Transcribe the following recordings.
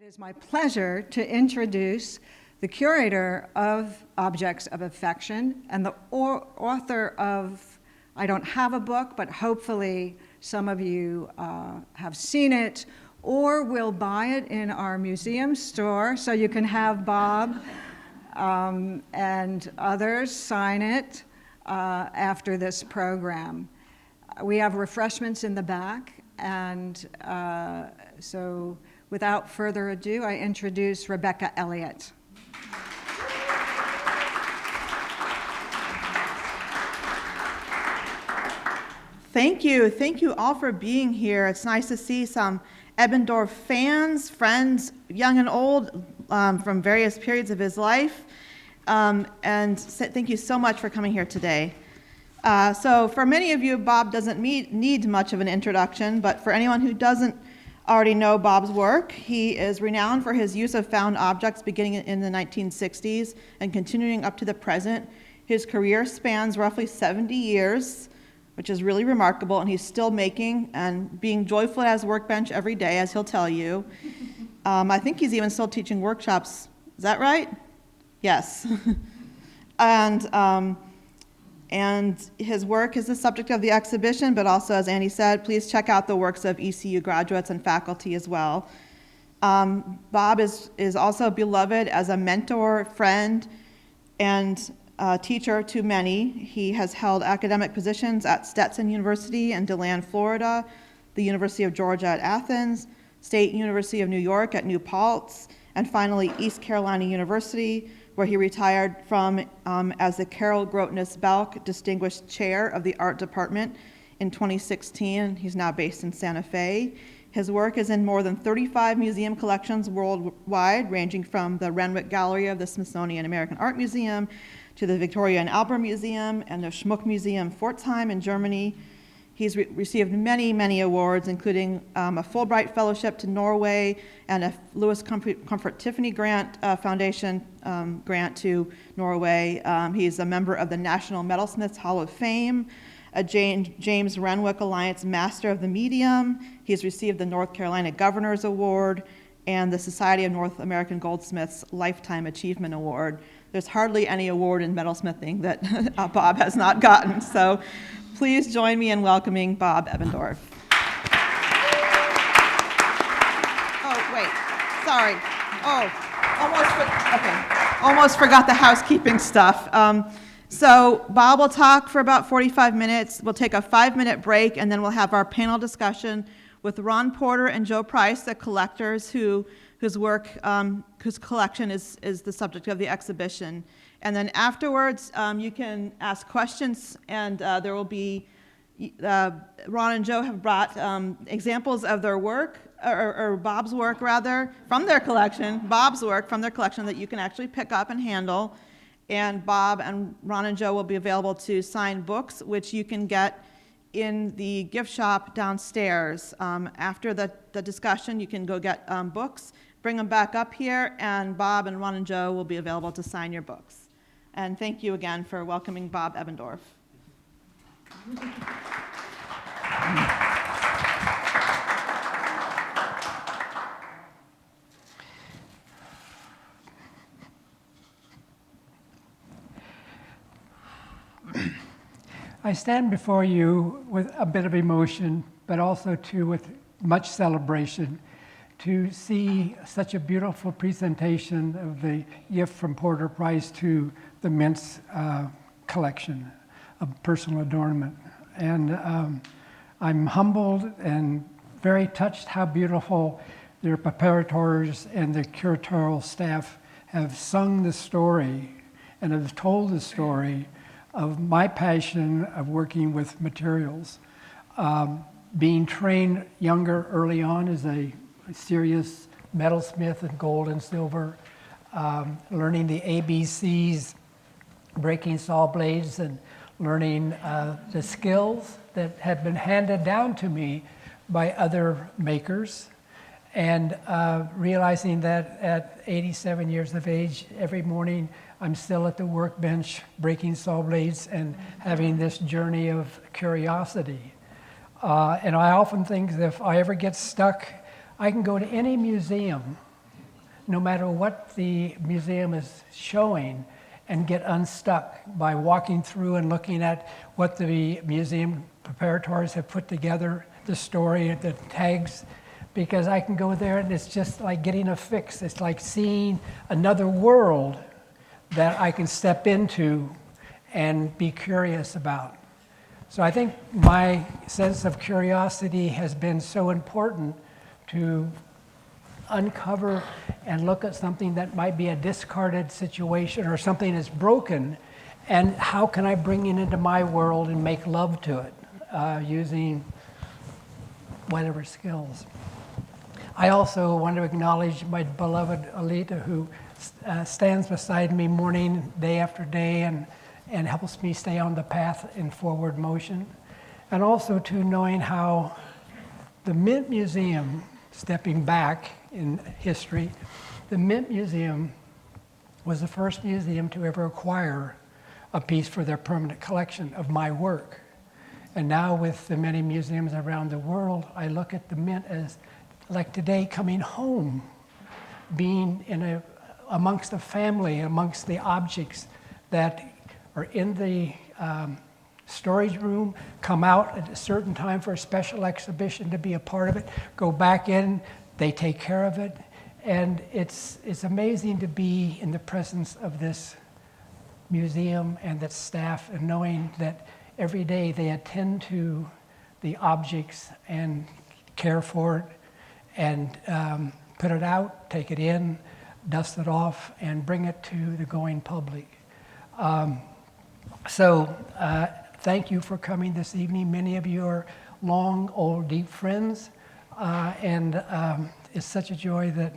It is my pleasure to introduce the curator of Objects of Affection and the author of, I don't have a book, but hopefully some of you have seen it or will buy it in our museum store, so you can have Bob and others sign it after this program. We have refreshments in the back, and so without further ado, I introduce Rebecca Elliot. Thank you. Thank you all for being here. It's nice to see some Ebendorf fans, friends, young and old, from various periods of his life. And thank you so much for coming here today. So for many of you, Bob doesn't need much of an introduction, but for anyone who doesn't already know Bob's work, he is renowned for his use of found objects beginning in the 1960s and continuing up to the present. His career spans roughly 70 years, which is really remarkable, and he's still making and being joyful at his workbench every day, as he'll tell you. I think he's even still teaching workshops. Is that right? Yes. And his work is the subject of the exhibition, but also, as Andy said, please check out the works of ECU graduates and faculty as well. Bob is also beloved as a mentor, friend, and teacher to many. He has held academic positions at Stetson University in DeLand, Florida, the University of Georgia-Athens, State University of New York at New Paltz, and finally East Carolina University, where he retired from as the Carol Grotenus-Belk Distinguished Chair of the Art Department in 2016. He's now based in Santa Fe. His work is in more than 35 museum collections worldwide, ranging from the Renwick Gallery of the Smithsonian American Art Museum to the Victoria and Albert Museum and the Schmuck Museum Pforzheim in Germany. He's received many, many awards, including a Fulbright Fellowship to Norway and a Louis Comfort Tiffany Foundation grant to Norway. He's a member of the National Metalsmiths Hall of Fame, a James Renwick Alliance Master of the Medium. He's received the North Carolina Governor's Award and the Society of North American Goldsmiths Lifetime Achievement Award. There's hardly any award in metalsmithing that Bob has not gotten. So please join me in welcoming Bob Ebendorf. Oh, wait, sorry. Oh, almost forgot the housekeeping stuff. So Bob will talk for about 45 minutes. We'll take a 5-minute break, and then we'll have our panel discussion with Ron Porter and Joe Price, the collectors whose collection is the subject of the exhibition. And then afterwards, you can ask questions, and there will be, Ron and Joe have brought examples of their work, or Bob's work rather, from their collection, Bob's work from their collection that you can actually pick up and handle. And Bob and Ron and Joe will be available to sign books, which you can get in the gift shop downstairs. After the discussion, you can go get books, bring them back up here, and Bob and Ron and Joe will be available to sign your books. And thank you again for welcoming Bob Ebendorf. I stand before you with a bit of emotion, but also too with much celebration to see such a beautiful presentation of the gift from Porter Price to the Mintz collection of personal adornment. And I'm humbled and very touched how beautiful their preparators and the curatorial staff have sung the story and have told the story of my passion of working with materials. Being trained younger early on as a serious metalsmith in gold and silver, learning the ABCs, breaking saw blades, and learning the skills that have been handed down to me by other makers, and realizing that at 87 years of age, every morning I'm still at the workbench breaking saw blades and having this journey of curiosity. And I often think that if I ever get stuck, I can go to any museum no matter what the museum is showing, and get unstuck by walking through and looking at what the museum preparators have put together, the story, the tags, because I can go there and it's just like getting a fix. It's like seeing another world that I can step into and be curious about. So I think my sense of curiosity has been so important to uncover and look at something that might be a discarded situation or something that's broken, and how can I bring it into my world and make love to it using whatever skills. I also want to acknowledge my beloved Alita, who stands beside me morning, day after day, and helps me stay on the path in forward motion. And also to knowing how the Mint Museum, stepping back in history, the Mint Museum was the first museum to ever acquire a piece for their permanent collection of my work. And now with the many museums around the world, I look at the Mint as, like today, coming home, being amongst a family, amongst the objects that are in the storage room, come out at a certain time for a special exhibition to be a part of it, go back in, they take care of it. And it's amazing to be in the presence of this museum and its staff, and knowing that every day they attend to the objects and care for it, and put it out, take it in, dust it off, and bring it to the going public. So thank you for coming this evening. Many of you are long, old, deep friends, and it's such a joy that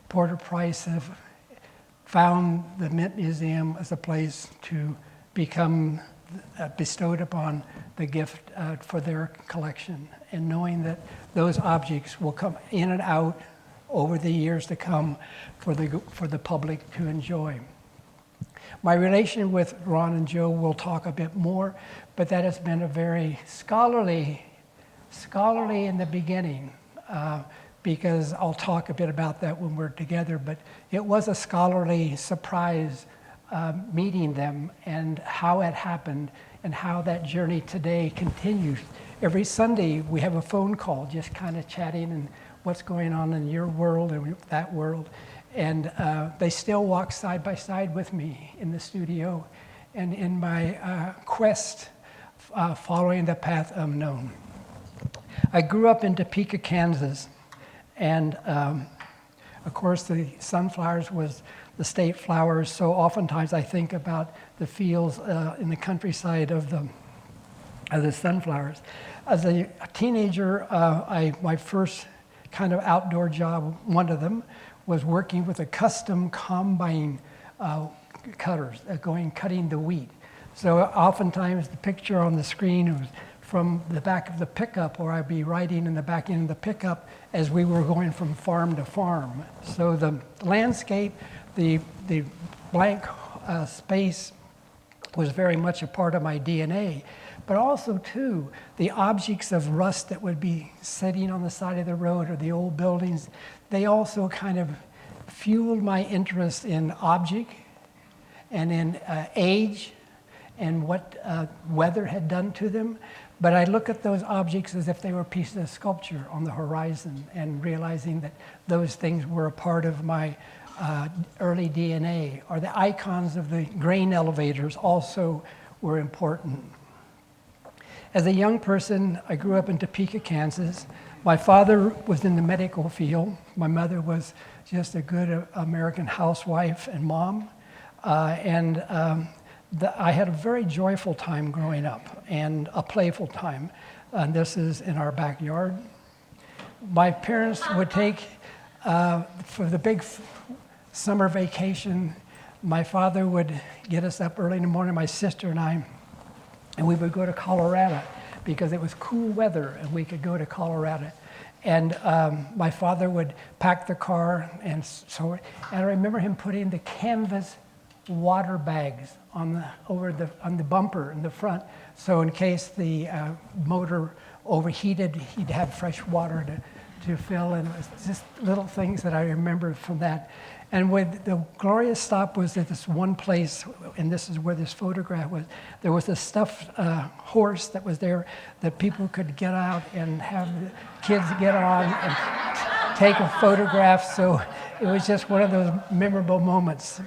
Porter Price have found the Mint Museum as a place to become bestowed upon the gift for their collection, and knowing that those objects will come in and out over the years to come for the public to enjoy. My relation with Ron and Joe will talk a bit more, but that has been a very scholarly in the beginning, because I'll talk a bit about that when we're together, but it was a scholarly surprise meeting them and how it happened and how that journey today continues. Every Sunday we have a phone call, just kind of chatting and what's going on in your world and that world. And they still walk side by side with me in the studio and in my quest following the path unknown. I grew up in Topeka, Kansas, and of course the sunflowers was the state flowers, so oftentimes I think about the fields in the countryside of the sunflowers. As a teenager, my first kind of outdoor job, one of them, was working with a custom combine cutters, cutting the wheat. So oftentimes the picture on the screen was from the back of the pickup, or I'd be riding in the back end of the pickup as we were going from farm to farm. So the landscape, the blank space was very much a part of my DNA, but also too, the objects of rust that would be sitting on the side of the road or the old buildings, they also kind of fueled my interest in object and in age and what weather had done to them. But I look at those objects as if they were pieces of sculpture on the horizon, and realizing that those things were a part of my early DNA, or the icons of the grain elevators also were important. As a young person, I grew up in Topeka, Kansas. My father was in the medical field. My mother was just a good American housewife and mom. I had a very joyful time growing up, and a playful time. And this is in our backyard. My parents would take, for the big summer vacation, my father would get us up early in the morning, my sister and I, and we would go to Colorado because it was cool weather and we could go to Colorado. And my father would pack the car, and I remember him putting the canvas water bags on the bumper in the front, so in case the motor overheated, he'd have fresh water to fill, and it was just little things that I remember from that. And with the glorious stop was at this one place, and this is where this photograph was. There was a stuffed horse that was there that people could get out and have the kids get on and take a photograph. So it was just one of those memorable moments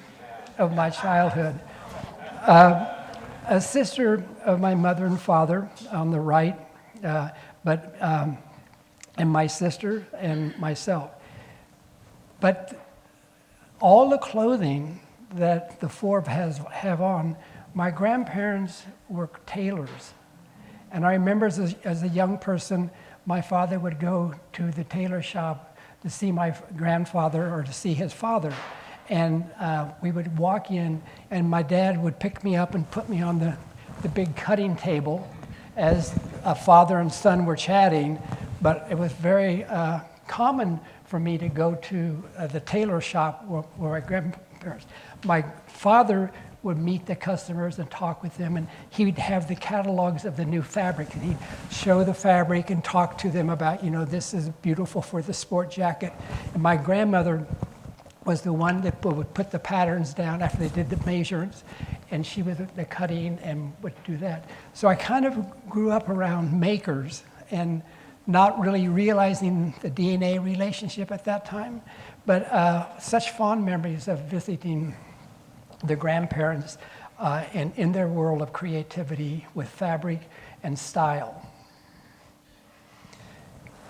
of my childhood. A sister of my mother and father on the right, and my sister and myself. But all the clothing that the four have on, my grandparents were tailors. And I remember as a young person, my father would go to the tailor shop to see my grandfather or to see his father. And we would walk in, and my dad would pick me up and put me on the big cutting table as a father and son were chatting. But it was very common for me to go to the tailor shop where my grandparents. My father would meet the customers and talk with them, and he would have the catalogs of the new fabric, and he'd show the fabric and talk to them about, this is beautiful for the sport jacket. And my grandmother was the one that would put the patterns down after they did the measurements, and she was the cutting and would do that. So I kind of grew up around makers and not really realizing the DNA relationship at that time, but such fond memories of visiting the grandparents and in their world of creativity with fabric and style.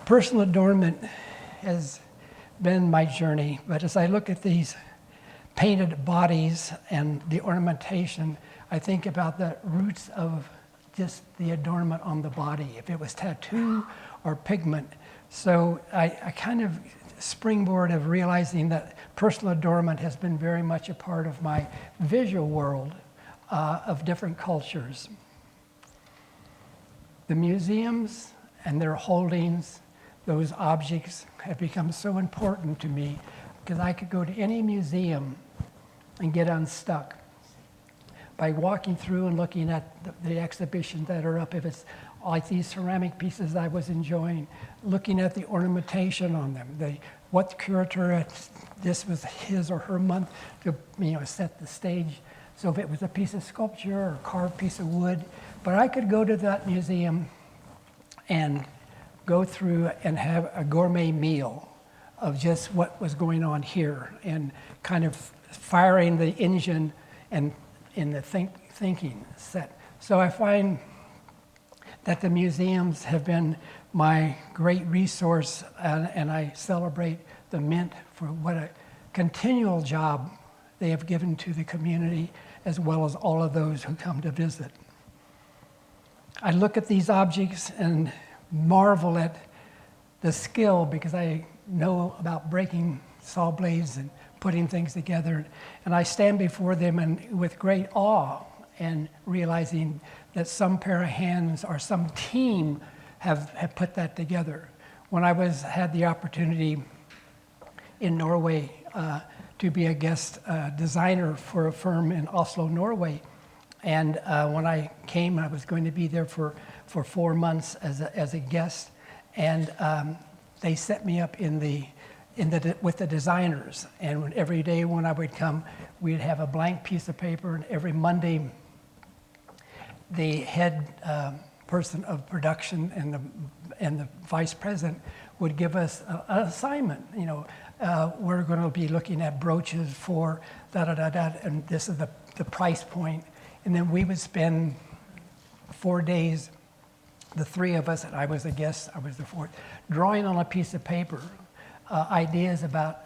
Personal adornment has been my journey, but as I look at these painted bodies and the ornamentation, I think about the roots of just the adornment on the body, if it was tattoo or pigment. So I kind of springboard of realizing that personal adornment has been very much a part of my visual world of different cultures. The museums and their holdings, those objects have become so important to me because I could go to any museum and get unstuck by walking through and looking at the exhibitions that are up. If it's like these ceramic pieces I was enjoying, looking at the ornamentation on them, what curator, this was his or her month to set the stage. So if it was a piece of sculpture or a carved piece of wood, but I could go to that museum and go through and have a gourmet meal of just what was going on here and kind of firing the engine and in the thinking set. So I find that the museums have been my great resource, and I celebrate the Mint for what a continual job they have given to the community, as well as all of those who come to visit. I look at these objects and marvel at the skill, because I know about breaking saw blades and putting things together, and I stand before them and with great awe and realizing that some pair of hands or some team have put that together. When I had the opportunity in Norway to be a guest designer for a firm in Oslo, Norway, and when I came, I was going to be there for 4 months as a guest, and they set me up with the designers. And every day when I would come, we'd have a blank piece of paper, and every Monday, the head person of production and the vice president would give us an assignment. We're going to be looking at brooches for da-da-da-da, and this is the price point. And then we would spend 4 days, the three of us, and I was a guest, I was the fourth, drawing on a piece of paper ideas about,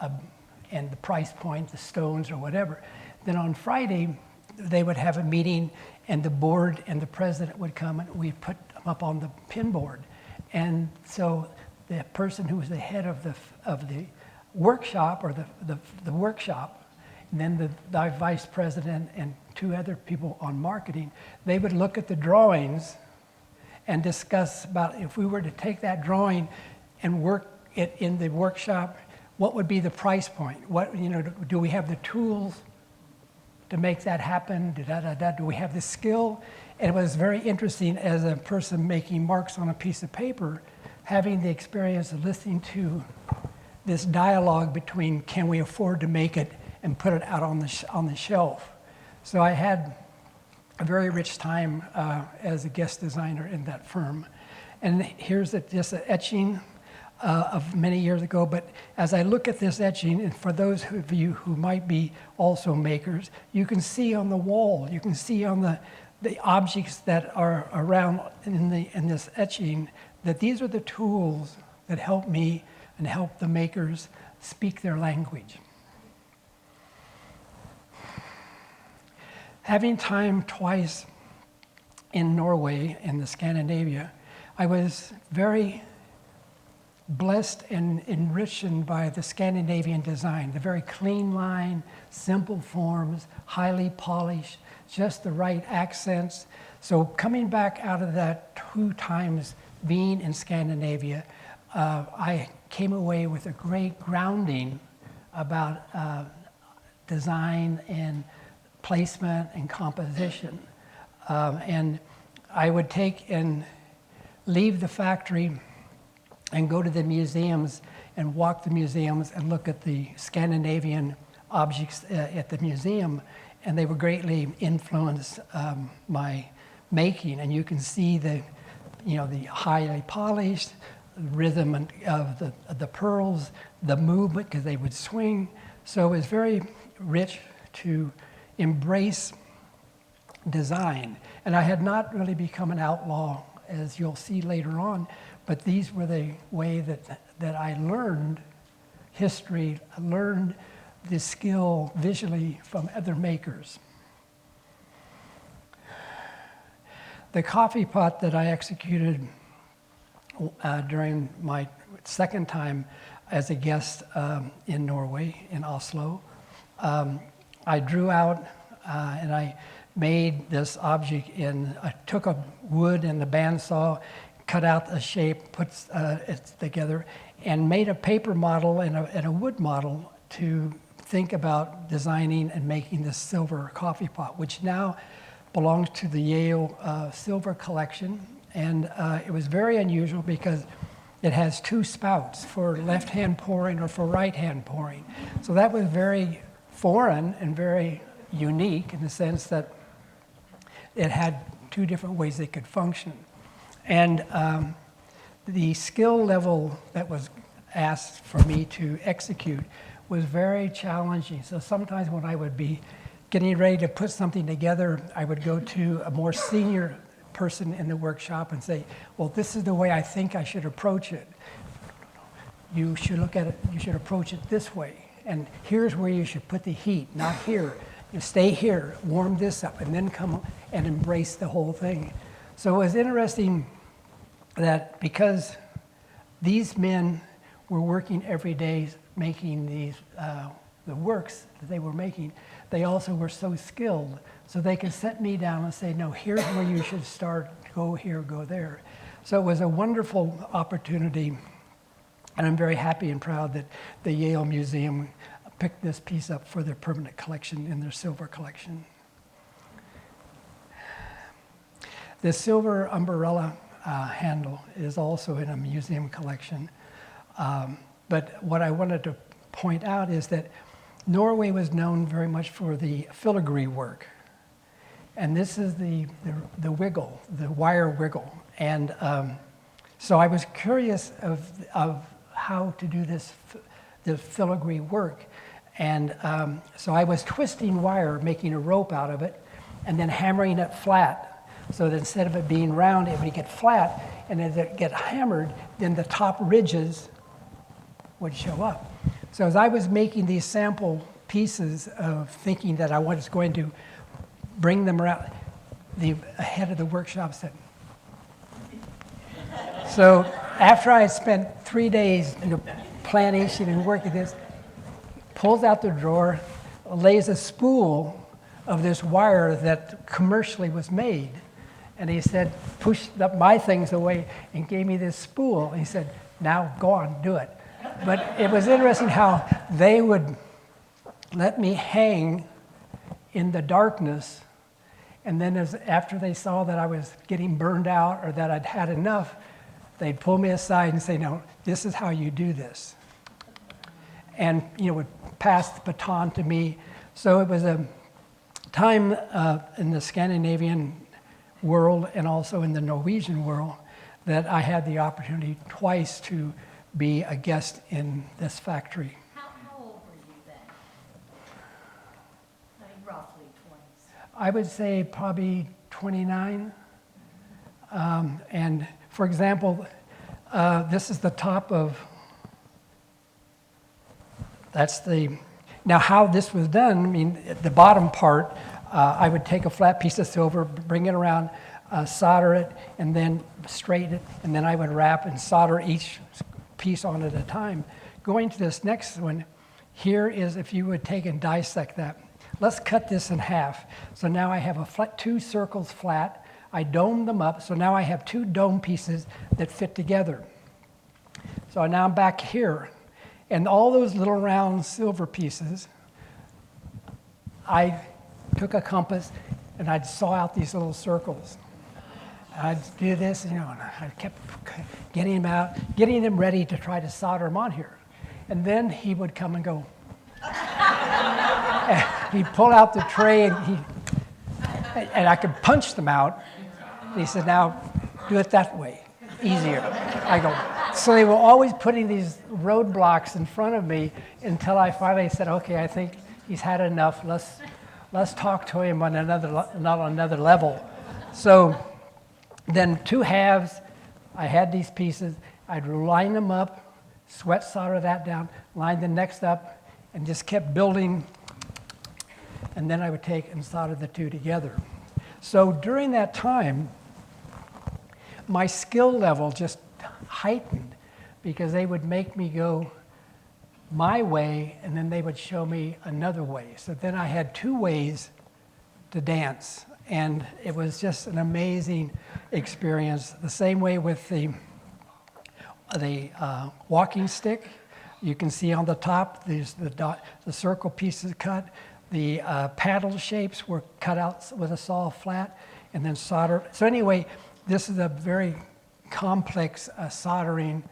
and the price point, the stones or whatever. Then on Friday, they would have a meeting, and the board and the president would come, and we'd put them up on the pin board. And so the person who was the head of the workshop, or the workshop, and then the vice president and 2 other people on marketing, they would look at the drawings and discuss about if we were to take that drawing and work it in the workshop, what would be the price point? Do we have the tools to make that happen? Do we have the skill? And it was very interesting as a person making marks on a piece of paper having the experience of listening to this dialogue between can we afford to make it and put it out on the shelf. So I had a very rich time as a guest designer in that firm. And here's just an etching of many years ago, but as I look at this etching, and for those of you who might be also makers, you can see on the wall, you can see on the objects that are around in this etching, that these are the tools that help me and help the makers speak their language. Having time twice in Norway, in the Scandinavia, I was very blessed and enriched by the Scandinavian design, the very clean line, simple forms, highly polished, just the right accents. So coming back out of that 2 times being in Scandinavia, I came away with a great grounding about design and placement and composition. And I would take and leave the factory and go to the museums and walk the museums and look at the Scandinavian objects at the museum, and they were greatly influenced my making. And you can see the highly polished rhythm of the pearls, the movement, because they would swing. So it was very rich to embrace design. And I had not really become an outlaw, as you'll see later on, but these were the way that I learned history, I learned the skill visually from other makers. The coffee pot that I executed during my second time as a guest in Norway, in Oslo, I drew out and I made this object I took a wood and the bandsaw, cut out a shape, put it together, and made a paper model and a wood model to think about designing and making this silver coffee pot, which now belongs to the Yale Silver Collection. And it was very unusual because it has 2 spouts for left-hand pouring or for right-hand pouring. So that was very foreign and very unique in the sense that it had 2 different ways they could function. And the skill level that was asked for me to execute was very challenging. So sometimes when I would be getting ready to put something together, I would go to a more senior person in the workshop and say, well, this is the way I think I should approach it. You should look at it, you should approach it this way. And here's where you should put the heat, not here. You stay here, warm this up, and then come and embrace the whole thing. So it was interesting that because these men were working every day making these the works that they were making, they also were so skilled, so they could set me down and say, no, here's where you should start, go here, go there. So it was a wonderful opportunity, and I'm very happy and proud that the Yale Museum picked this piece up for their permanent collection in their silver collection. The silver umbrella handle is also in a museum collection. But what I wanted to point out is that Norway was known very much for the filigree work. And this is the wiggle, the wire wiggle. And so I was curious of how to do the filigree work. And so I was twisting wire, making a rope out of it, and then hammering it flat. So that instead of it being round, it would get flat, and as it get hammered, then the top ridges would show up. So as I was making these sample pieces of thinking that I was going to bring them around, the head of the workshop said. So after I had spent 3 days planning and working this, pulls out the drawer, lays a spool of this wire that commercially was made. And he said, pushed up my things away and gave me this spool. And he said, now go on, do it. But it was interesting how they would let me hang in the darkness. And then after they saw that I was getting burned out or that I'd had enough, they'd pull me aside and say, no, this is how you do this. And, would pass the baton to me. So it was a time in the Scandinavian world and also in the Norwegian world that I had the opportunity twice to be a guest in this factory. How old were you then? I mean, roughly 20s. I would say probably 29. And for example, this is the top of, now how this was done, I mean, the bottom part, I would take a flat piece of silver, bring it around, solder it, and then straighten it, and then I would wrap and solder each piece on at a time. Going to this next one, here is if you would take and dissect that. Let's cut this in half. So now I have two circles flat. I dome them up, so now I have two dome pieces that fit together. So now I'm back here, and all those little round silver pieces, I took a compass and I'd saw out these little circles. I'd do this, and I kept getting them out, getting them ready to try to solder them on here. And then he would come and go. He'd pull out the tray, and I could punch them out. And he said, now, do it that way, easier. I go, so they were always putting these roadblocks in front of me until I finally said, okay, I think he's had enough. Let's talk to him on another level. So then two halves, I had these pieces. I'd line them up, sweat solder that down, line the next up, and just kept building. And then I would take and solder the two together. So during that time, my skill level just heightened because they would make me go my way, and then they would show me another way. So then I had two ways to dance, and it was just an amazing experience. The same way with the walking stick. You can see on the top, there's the circle pieces cut. The paddle shapes were cut out with a saw flat and then soldered. So anyway, this is a very complex soldering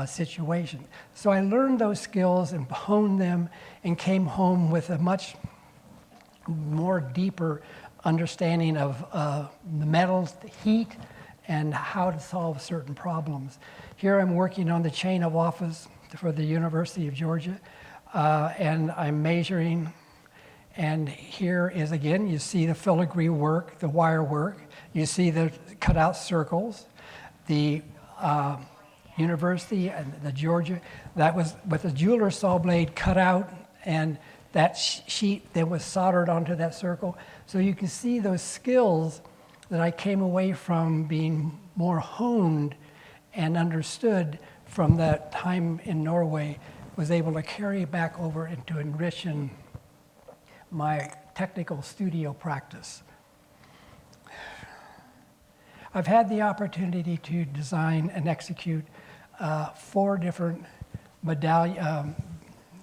situation. So I learned those skills and honed them and came home with a much more deeper understanding of the metals, the heat, and how to solve certain problems. Here I'm working on the chain of office for the University of Georgia, and I'm measuring. And here is, again, you see the filigree work, the wire work. You see the cutout circles. The University and the Georgia, that was with a jeweler's saw blade cut out, and that sheet then was soldered onto that circle. So you can see those skills that I came away from being more honed and understood from that time in Norway, was able to carry back over and to enrich in my technical studio practice. I've had the opportunity to design and execute 4 different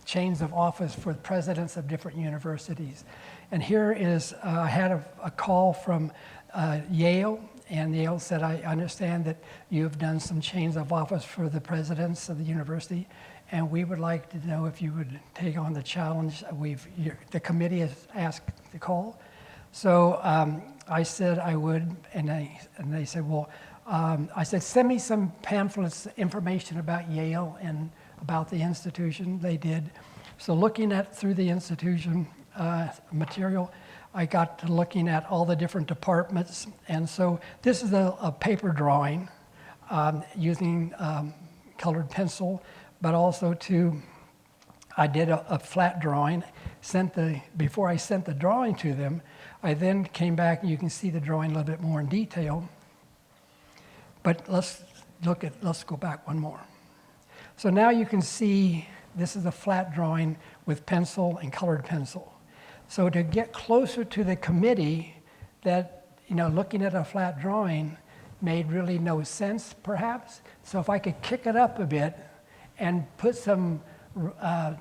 chains of office for presidents of different universities. And here is, I had a call from Yale, and Yale said, I understand that you've done some chains of office for the presidents of the university, and we would like to know if you would take on the challenge. The committee has asked to call. So I said I would, and they said, well, I said, send me some pamphlets, information about Yale and about the institution. They did. So looking through the institution material, I got to looking at all the different departments. And so this is a paper drawing using colored pencil, but also I did a flat drawing, before I sent the drawing to them, I then came back, and you can see the drawing a little bit more in detail. But let's go back one more. So now you can see this is a flat drawing with pencil and colored pencil. So to get closer to the committee, that, looking at a flat drawing made really no sense, perhaps. So if I could kick it up a bit and put some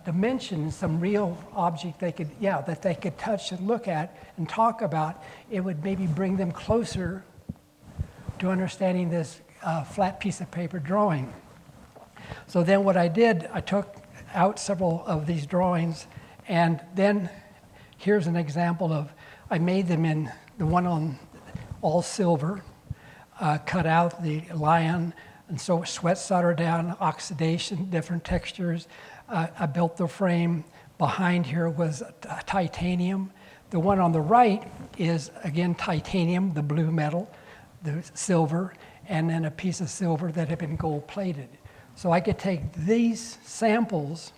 dimensions, some real object that they could touch and look at and talk about, it would maybe bring them closer to understanding this flat piece of paper drawing. So then what I did, I took out several of these drawings, and then here's an example of, I made them in the one on all silver, cut out the lion, and so sweat solder down, oxidation, different textures. I built the frame. Behind here was titanium. The one on the right is, again, titanium, the blue metal, the silver, and then a piece of silver that had been gold plated. So I could take these samples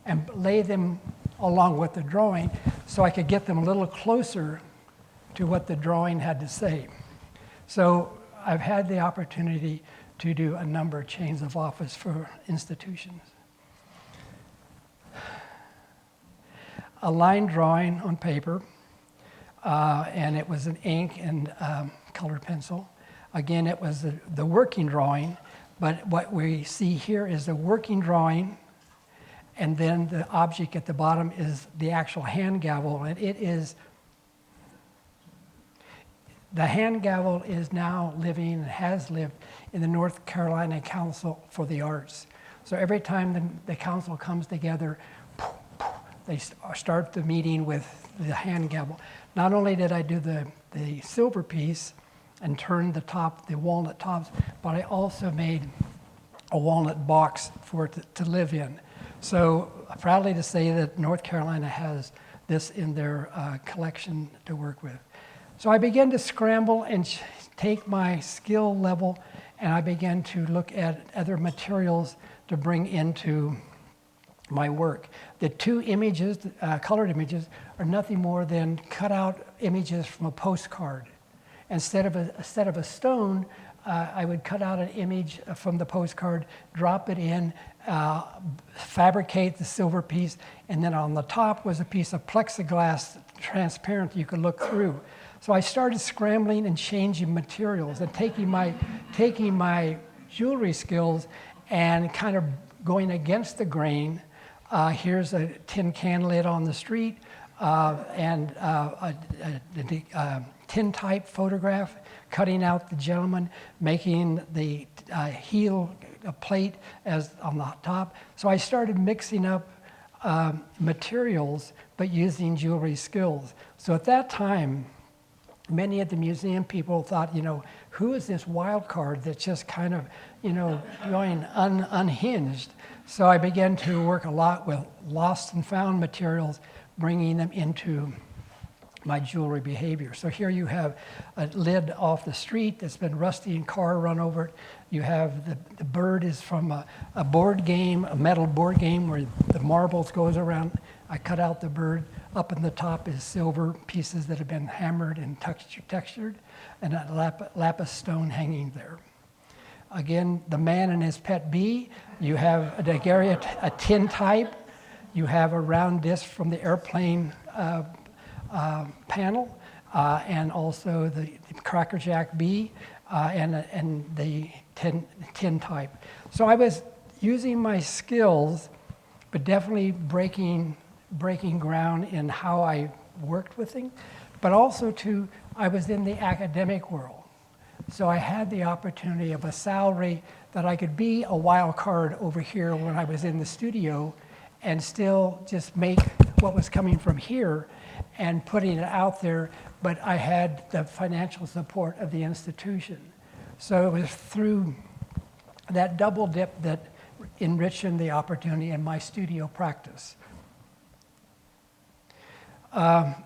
and lay them along with the drawing so I could get them a little closer to what the drawing had to say. So I've had the opportunity to do a number of chains of office for institutions. A line drawing on paper, and it was an ink and colored pencil. Again, it was the working drawing, but what we see here is the working drawing, and then the object at the bottom is the actual hand gavel, and it is, the hand gavel is now living and has lived in the North Carolina Council for the Arts. So every time the council comes together, they start the meeting with the hand gavel. Not only did I do the silver piece and turn the top, the walnut tops, but I also made a walnut box for it to live in. So proudly to say that North Carolina has this in their collection to work with. So I began to scramble and take my skill level, and I began to look at other materials to bring into my work. The two images, colored images, are nothing more than cut out images from a postcard. Instead of a stone, I would cut out an image from the postcard, drop it in, fabricate the silver piece, and then on the top was a piece of plexiglass, transparent, you could look through. So I started scrambling and changing materials and taking my jewelry skills and kind of going against the grain. Here's a tin can lid on the street and a tin type photograph, cutting out the gentleman, making the heel plate as on the top. So I started mixing up materials, but using jewelry skills. So at that time, many of the museum people thought, who is this wild card that's just kind of, going unhinged? So I began to work a lot with lost and found materials, bringing them into my jewelry behavior. So here you have a lid off the street that's been rusty and car run over it. You have the bird is from a board game, a metal board game where the marbles goes around. I cut out the bird. Up in the top is silver pieces that have been hammered and textured, and a lapis stone hanging there. Again, the man and his pet bee. You have a daguerreotype, a tin type. You have a round disc from the airplane panel, and also the Cracker Jack bee, and the tin type. So I was using my skills, but definitely breaking ground in how I worked with things, but also I was in the academic world. So I had the opportunity of a salary that I could be a wild card over here when I was in the studio and still just make what was coming from here and putting it out there, but I had the financial support of the institution. So it was through that double dip that enriched the opportunity in my studio practice. On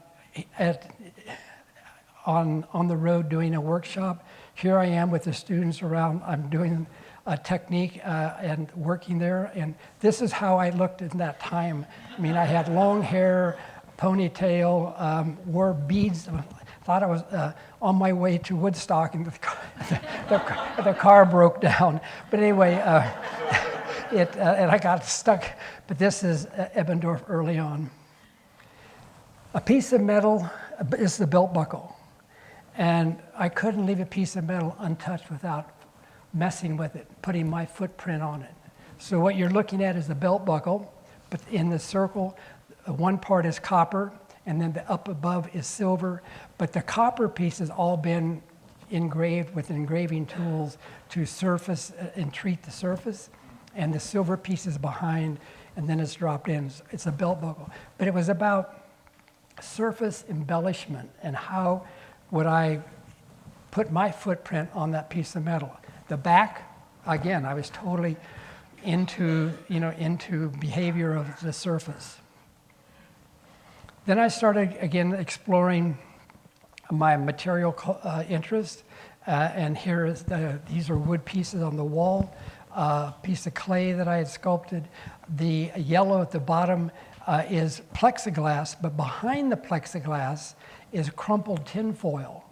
the road doing a workshop, here I am with the students around. I'm doing a technique and working there, and this is how I looked in that time. I mean, I had long hair, ponytail, wore beads. Thought I was on my way to Woodstock, and the car broke down. But anyway, and I got stuck. But this is Ebendorf early on. A piece of metal is the belt buckle. And I couldn't leave a piece of metal untouched without messing with it, putting my footprint on it. So what you're looking at is the belt buckle, but in the circle, one part is copper, and then the up above is silver. But the copper piece has all been engraved with engraving tools to surface and treat the surface, and the silver pieces behind, and then it's dropped in. It's a belt buckle. But it was about surface embellishment and how would I put my footprint on that piece of metal. The back, again, I was totally into behavior of the surface. Then I started again exploring my material interest, and these are wood pieces on the wall, a piece of clay that I had sculpted. The yellow at the bottom is plexiglass, but behind the plexiglass is crumpled tin foil.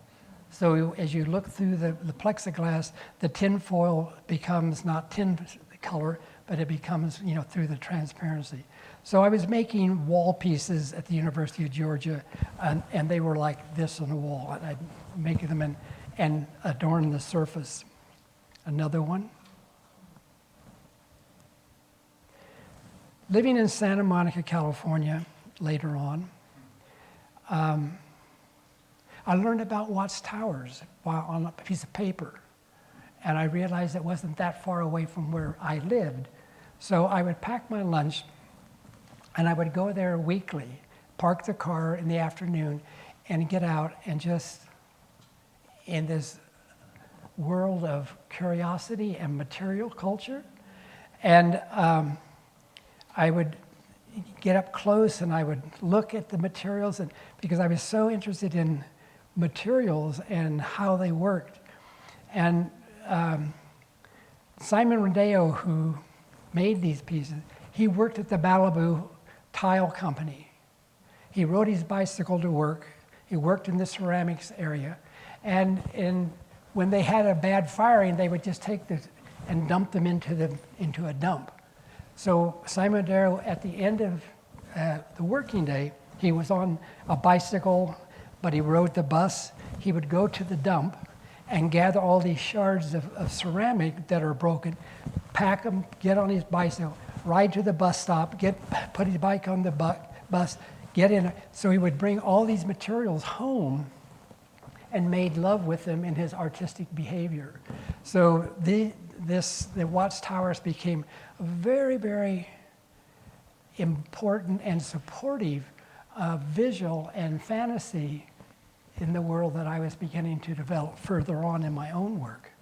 So as you look through the plexiglass, the tin foil becomes not tin color, but it becomes, through the transparency. So I was making wall pieces at the University of Georgia, and they were like this on the wall. And I'd make them and adorn the surface. Another one. Living in Santa Monica, California, later on, I learned about Watts Towers on a piece of paper. And I realized it wasn't that far away from where I lived. So I would pack my lunch, and I would go there weekly, park the car in the afternoon, and get out and just, in this world of curiosity and material culture. And I would get up close and I would look at the materials, and because I was so interested in materials and how they worked. And Simon Rodeo, who made these pieces, he worked at the Malibu Tile Company. He rode his bicycle to work. He worked in the ceramics area. And when they had a bad firing, they would just take this and dump them into a dump. So Simon Rodeo, at the end of the working day, he was on a bicycle, but he rode the bus. He would go to the dump and gather all these shards of ceramic that are broken, pack them, get on his bicycle, ride to the bus stop, put his bike on the bus, get in. So he would bring all these materials home and made love with them in his artistic behavior. So the Watts Towers became a very, very important and supportive visual and fantasy in the world that I was beginning to develop further on in my own work.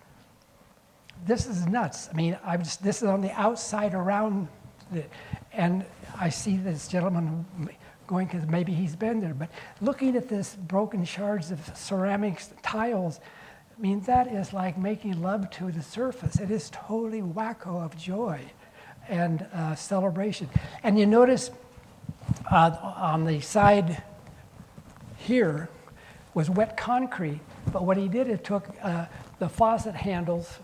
This is nuts. I mean, this is on the outside around it, and I see this gentleman going, because maybe he's been there, but looking at this broken shards of ceramics tiles, I mean, that is like making love to the surface. It is totally wacko of joy and celebration. And you notice on the side here was wet concrete, but what he did, it took the faucet handles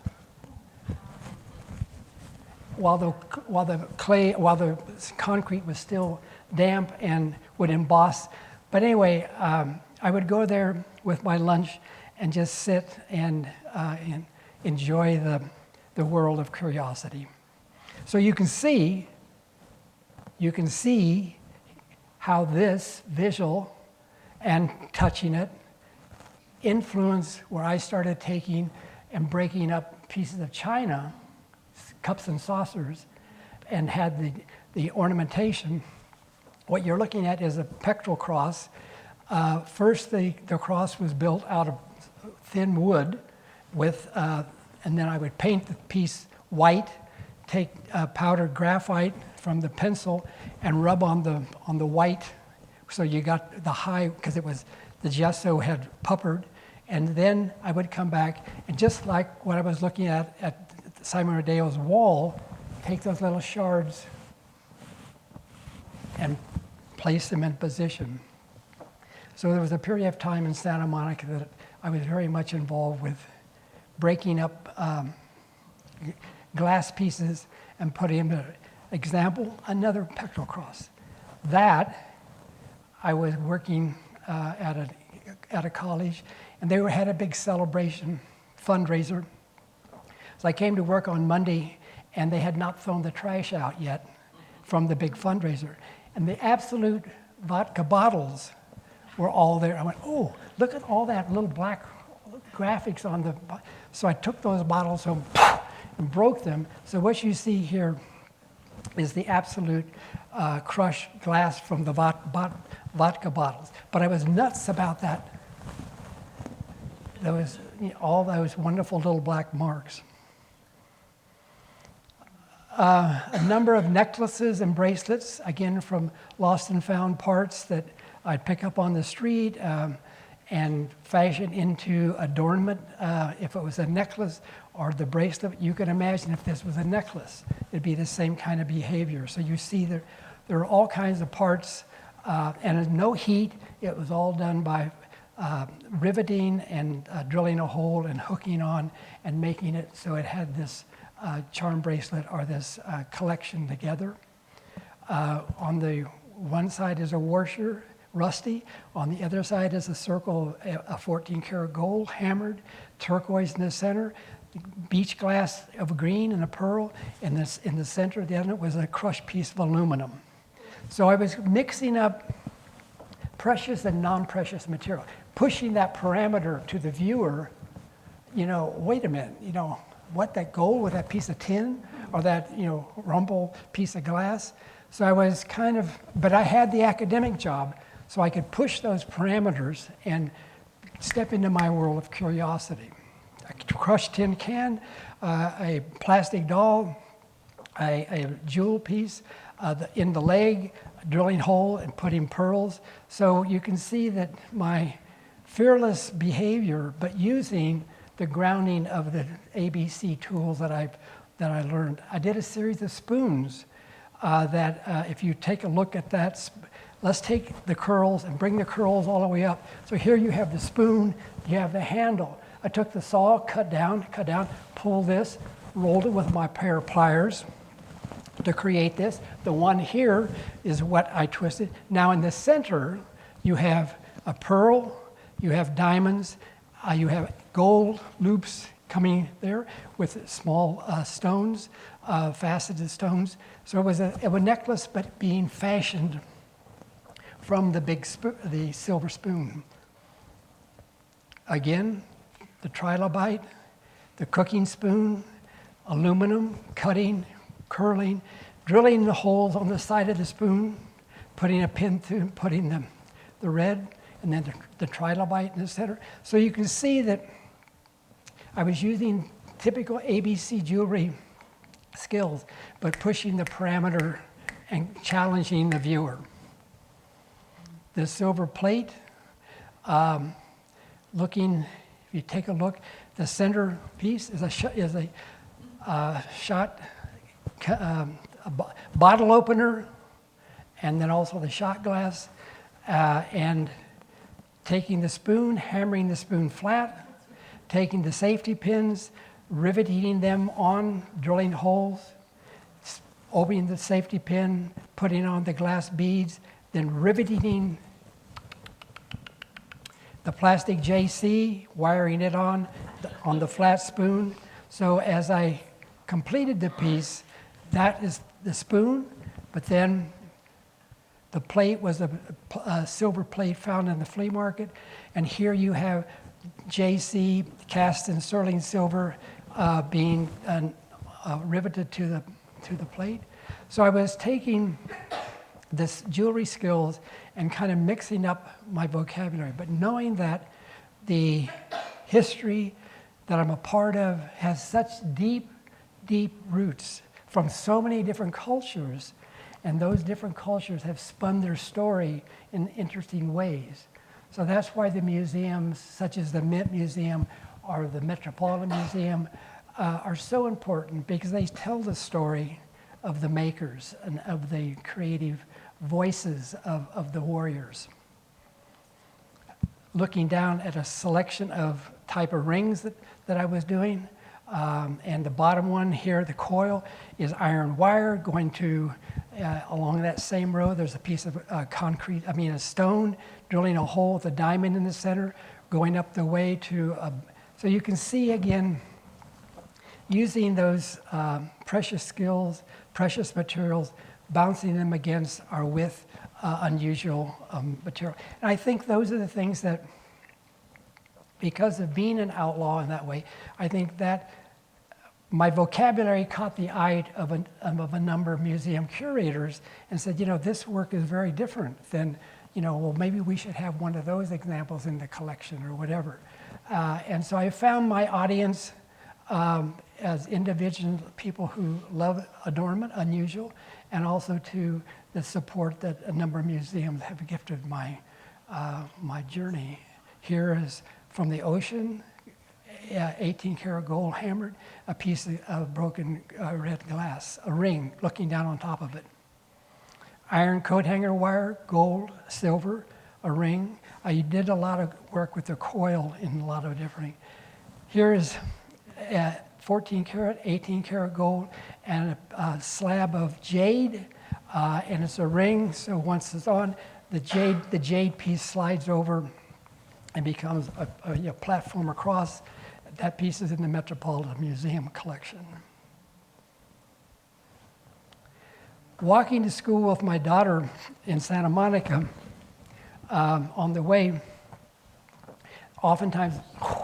while the concrete was still damp and would emboss. But anyway, I would go there with my lunch and just sit and enjoy the world of curiosity. So you can see how this visual and touching it influenced where I started taking and breaking up pieces of china, cups and saucers, and had the ornamentation. What you're looking at is a pectoral cross. First, the cross was built out of thin wood and then I would paint the piece white, take powdered graphite from the pencil and rub on the white, so you got the high, because the gesso had puppered, and then I would come back and, just like what I was looking at Simon Rodeo's wall, take those little shards and place them in position. So there was a period of time in Santa Monica that I was very much involved with breaking up glass pieces and putting them. Example, another pectoral cross. That I was working at a college, and they had a big celebration fundraiser. So I came to work on Monday, and they had not thrown the trash out yet from the big fundraiser. And the Absolute vodka bottles were all there. I went, oh, look at all that little black graphics on the, so I took those bottles home and broke them. So what you see here is the absolute crushed glass from the vodka bottles. But I was nuts about that. There was all those wonderful little black marks. A number of necklaces and bracelets, again from lost and found parts that I'd pick up on the street and fashion into adornment. If it was a necklace or the bracelet, you can imagine if this was a necklace, it'd be the same kind of behavior. So you see there are all kinds of parts, and there's no heat. It was all done by riveting and drilling a hole and hooking on and making it so it had this charm bracelet or this collection together. On the one side is a washer, rusty. On the other side is a circle, a 14-karat gold, hammered, turquoise in the center, beach glass of green and a pearl. In the center of the other was a crushed piece of aluminum. So I was mixing up precious and non-precious material, pushing that parameter to the viewer. Wait a minute, what, that gold with that piece of tin or that, rumble piece of glass? So I was but I had the academic job, so I could push those parameters and step into my world of curiosity. A crushed tin can, a plastic doll, a jewel piece in the leg, a drilling hole and putting pearls. So you can see that my fearless behavior, but using the grounding of the ABC tools that I learned. I did a series of spoons that if you take a look at that, let's take the curls and bring the curls all the way up. So here you have the spoon, you have the handle. I took the saw, cut down, pull this, rolled it with my pair of pliers to create this. The one here is what I twisted. Now in the center, you have a pearl, you have diamonds, you have gold loops coming there with small stones, faceted stones. So it was a necklace, but being fashioned from the silver spoon. Again, the trilobite, the cooking spoon, aluminum, cutting, curling, drilling the holes on the side of the spoon, putting a pin through, putting the red, and then the trilobite in the center. So you can see that I was using typical ABC jewelry skills, but pushing the parameter and challenging the viewer. The silver plate, if you take a look, the center piece is a bottle opener, and then also the shot glass, and taking the spoon, hammering the spoon flat, taking the safety pins, riveting them on, drilling holes, opening the safety pin, putting on the glass beads, then riveting the plastic JC, wiring it on the flat spoon. So as I completed the piece, that is the spoon, but then the plate was a silver plate found in the flea market, and here you have JC cast in sterling silver being riveted to the plate. So I was taking this jewelry skills and kind of mixing up my vocabulary, but knowing that the history that I'm a part of has such deep, deep roots from so many different cultures, and those different cultures have spun their story in interesting ways. So that's why the museums, such as the Mint Museum or the Metropolitan Museum, are so important, because they tell the story of the makers and of the creative voices of the warriors. Looking down at a selection of type of rings that I was doing, and the bottom one here, the coil, is iron wire going to, along that same row, there's a piece of a stone, drilling a hole with a diamond in the center, going up the way to, so you can see again, using those precious skills, precious materials, bouncing them against our with unusual material. And I think those are the things that because of being an outlaw in that way, I think that my vocabulary caught the eye of a number of museum curators and said, this work is very different than, well, maybe we should have one of those examples in the collection or whatever. And so I found my audience as individual people who love adornment, unusual, and also to the support that a number of museums have gifted my journey. Here is from the ocean, 18 karat gold hammered, a piece of broken red glass, a ring looking down on top of it. Iron coat hanger wire, gold, silver, a ring. I did a lot of work with the coil in a lot of different. Here is 14 karat, 18 karat gold, and a slab of jade, and it's a ring. So once it's on, the jade piece slides over and becomes a platform across. That piece is in the Metropolitan Museum collection. Walking to school with my daughter in Santa Monica, on the way, oftentimes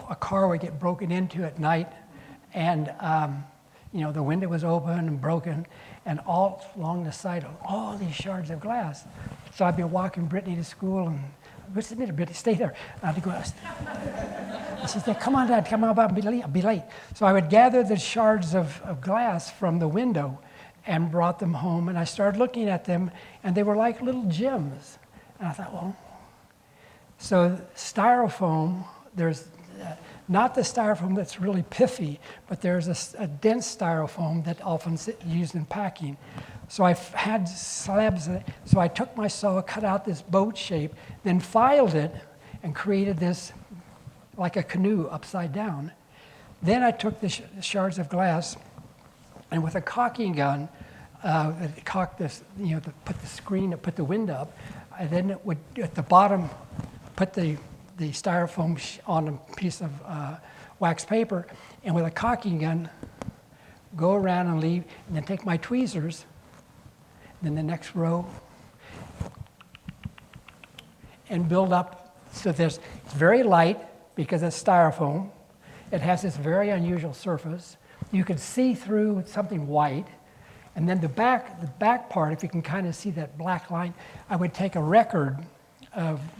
a car would get broken into at night, and the window was open and broken, and all along the side of all these shards of glass. So I'd be walking Brittany to school, and what's the minute, Brittany, stay there. And I'd go, and she said, come on, Dad, come on, I'll be late. So I would gather the shards of glass from the window and brought them home, and I started looking at them, and they were like little gems. And I thought, well, so styrofoam, there's not the styrofoam that's really piffy, but there's a dense styrofoam that often used in packing. So I had slabs of it. So I took my saw, cut out this boat shape, then filed it, and created this like a canoe upside down. Then I took the shards of glass, and with a caulking gun, caulked this, put the screen, put the wind up, and then it would, at the bottom, put the styrofoam on a piece of wax paper, and with a caulking gun, go around and leave, and then take my tweezers, then the next row, and build up. So it's very light because it's styrofoam. It has this very unusual surface. You could see through something white. And then the back part, if you can kind of see that black line, I would take a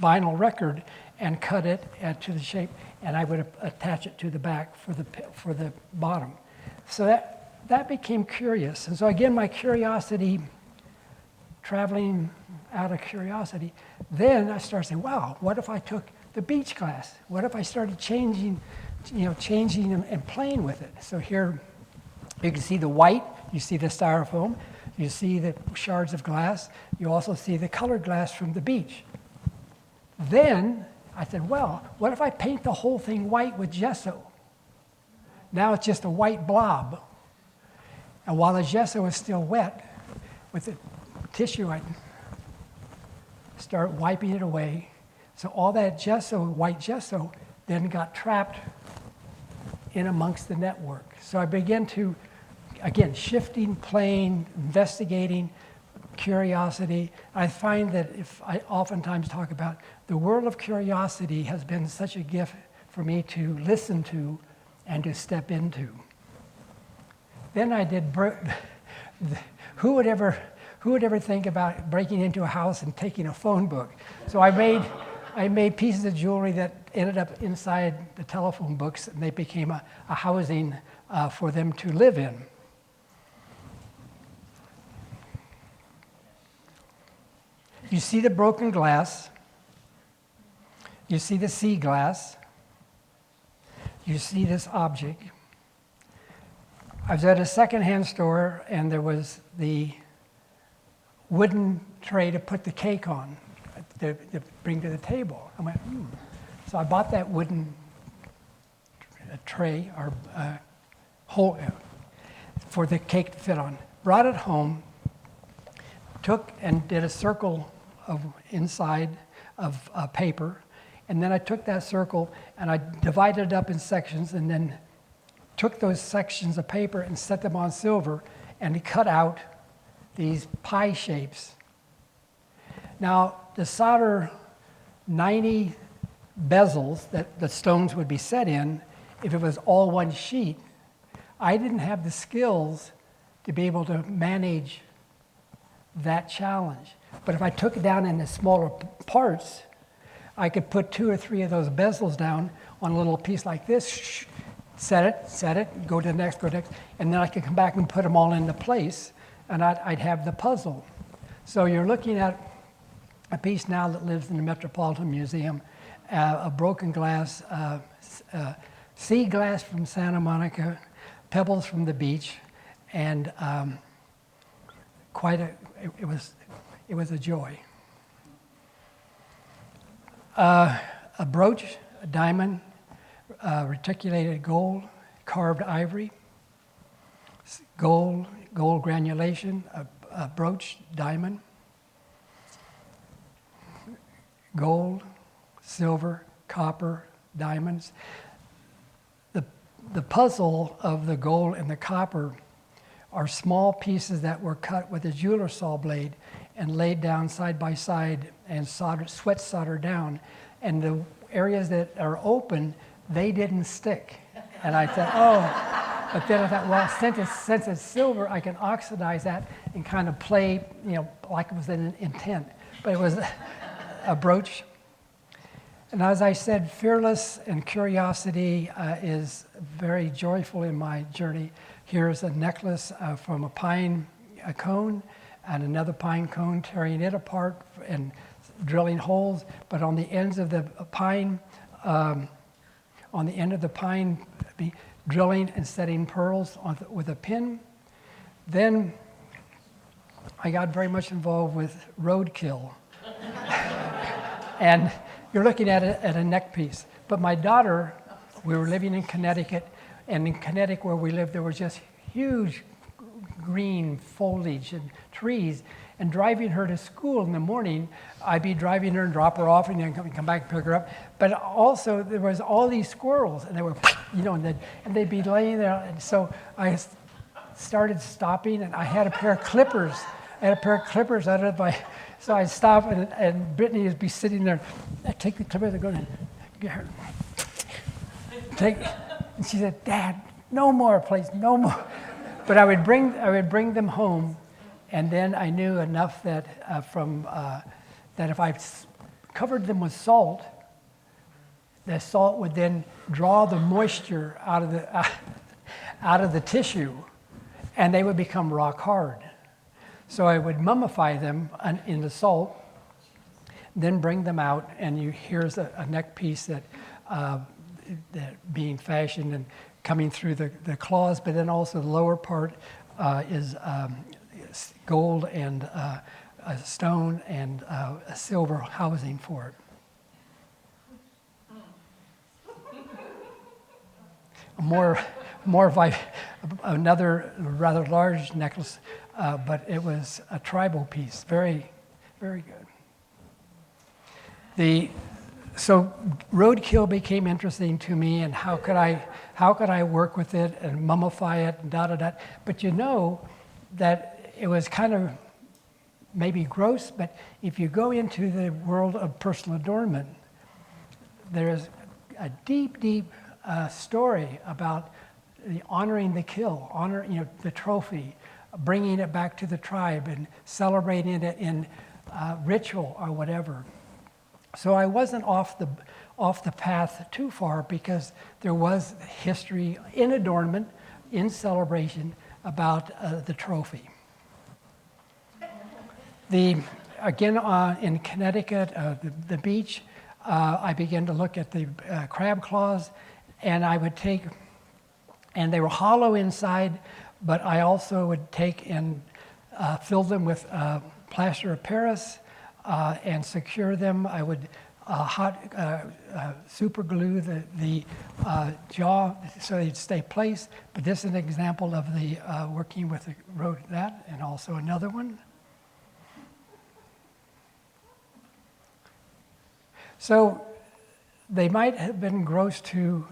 vinyl record, and cut it to the shape, and I would attach it to the back for the bottom. So that became curious. And so again, my curiosity, traveling out of curiosity, then I started saying, wow, what if I took the beach glass? What if I started changing and playing with it? So here you can see the white, you see the styrofoam, you see the shards of glass, you also see the colored glass from the beach. Then I said, well, what if I paint the whole thing white with gesso? Now it's just a white blob. And while the gesso is still wet, with the tissue, I start wiping it away. So all that gesso, white gesso, then got trapped in amongst the network. So I began to, again, shifting, playing, investigating, curiosity. I find that if I oftentimes talk about the world of curiosity has been such a gift for me to listen to and to step into. Then I did, who would ever think about breaking into a house and taking a phone book? So I made pieces of jewelry that ended up inside the telephone books, and they became a housing for them to live in. You see the broken glass, you see the sea glass, you see this object. I was at a secondhand store, and there was the wooden tray to put the cake on, to bring to the table. I went, So I bought that wooden tray or hole for the cake to fit on. Brought it home, took and did a circle inside of paper, and then I took that circle and I divided it up in sections, and then took those sections of paper and set them on silver and cut out these pie shapes. Now, to solder 90 bezels that the stones would be set in if it was all one sheet. I didn't have the skills to be able to manage that challenge. But if I took it down into smaller parts, I could put 2 or 3 of those bezels down on a little piece like this, set it, go to the next, and then I could come back and put them all into place, and I'd have the puzzle. So you're looking at a piece now that lives in the Metropolitan Museum, a broken glass, sea glass from Santa Monica, pebbles from the beach, and it was a joy. A brooch, a diamond, reticulated gold, carved ivory, gold granulation, a brooch, diamond, gold, silver, copper, diamonds. The puzzle of the gold and the copper are small pieces that were cut with a jeweler's saw blade and laid down side by side and sweat soldered down. And the areas that are open, they didn't stick. And I thought, oh, but then I thought, well, since it's silver, I can oxidize that and kind of play, like it was an intent. But it was a brooch. And as I said, fearless and curiosity is very joyful in my journey. Here's a necklace from a pine cone and another pine cone, tearing it apart and drilling holes. But on the ends of the pine, drilling and setting pearls with a pin. Then I got very much involved with roadkill. And you're looking at a neck piece. But my daughter, we were living in Connecticut, and in Connecticut where we lived, there was just huge green foliage and trees. And driving her to school in the morning, I'd be driving her and drop her off and then come back and pick her up. But also there was all these squirrels, and they were, and they'd be laying there. And so I started stopping, and I had a pair of clippers. Out of my, so I'd stop, and Brittany would be sitting there. I'd take the clippers and go and get her. And she said, "Dad, no more, please, no more." But I would bring them home, and then I knew enough that that if I covered them with salt, the salt would then draw the moisture out of the tissue, and they would become rock hard. So I would mummify them in the salt, then bring them out, and here's a neck piece that being fashioned and coming through the claws, but then also the lower part is gold and a stone and a silver housing for it. Another rather large necklace, but it was a tribal piece, very, very good. So roadkill became interesting to me, and how could I work with it and mummify it and But that it was kind of maybe gross, but if you go into the world of personal adornment, there's a deep, deep story about honoring the kill, the trophy, bringing it back to the tribe and celebrating it in ritual or whatever. So I wasn't off the path too far, because there was history in adornment, in celebration about the trophy. Again, in Connecticut, the beach, I began to look at the crab claws, and I would take, and they were hollow inside, but I also would take and fill them with plaster of Paris and secure them. I would super glue the jaw so they'd stay placed. But this is an example of the working with the that, and also another one. So they might have been gross to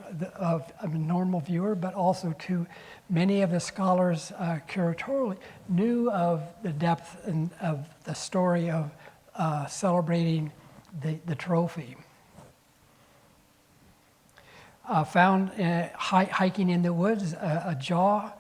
a normal viewer, but also to many of the scholars curatorially knew of the depth and of the story of celebrating the trophy. found hiking in the woods a jaw.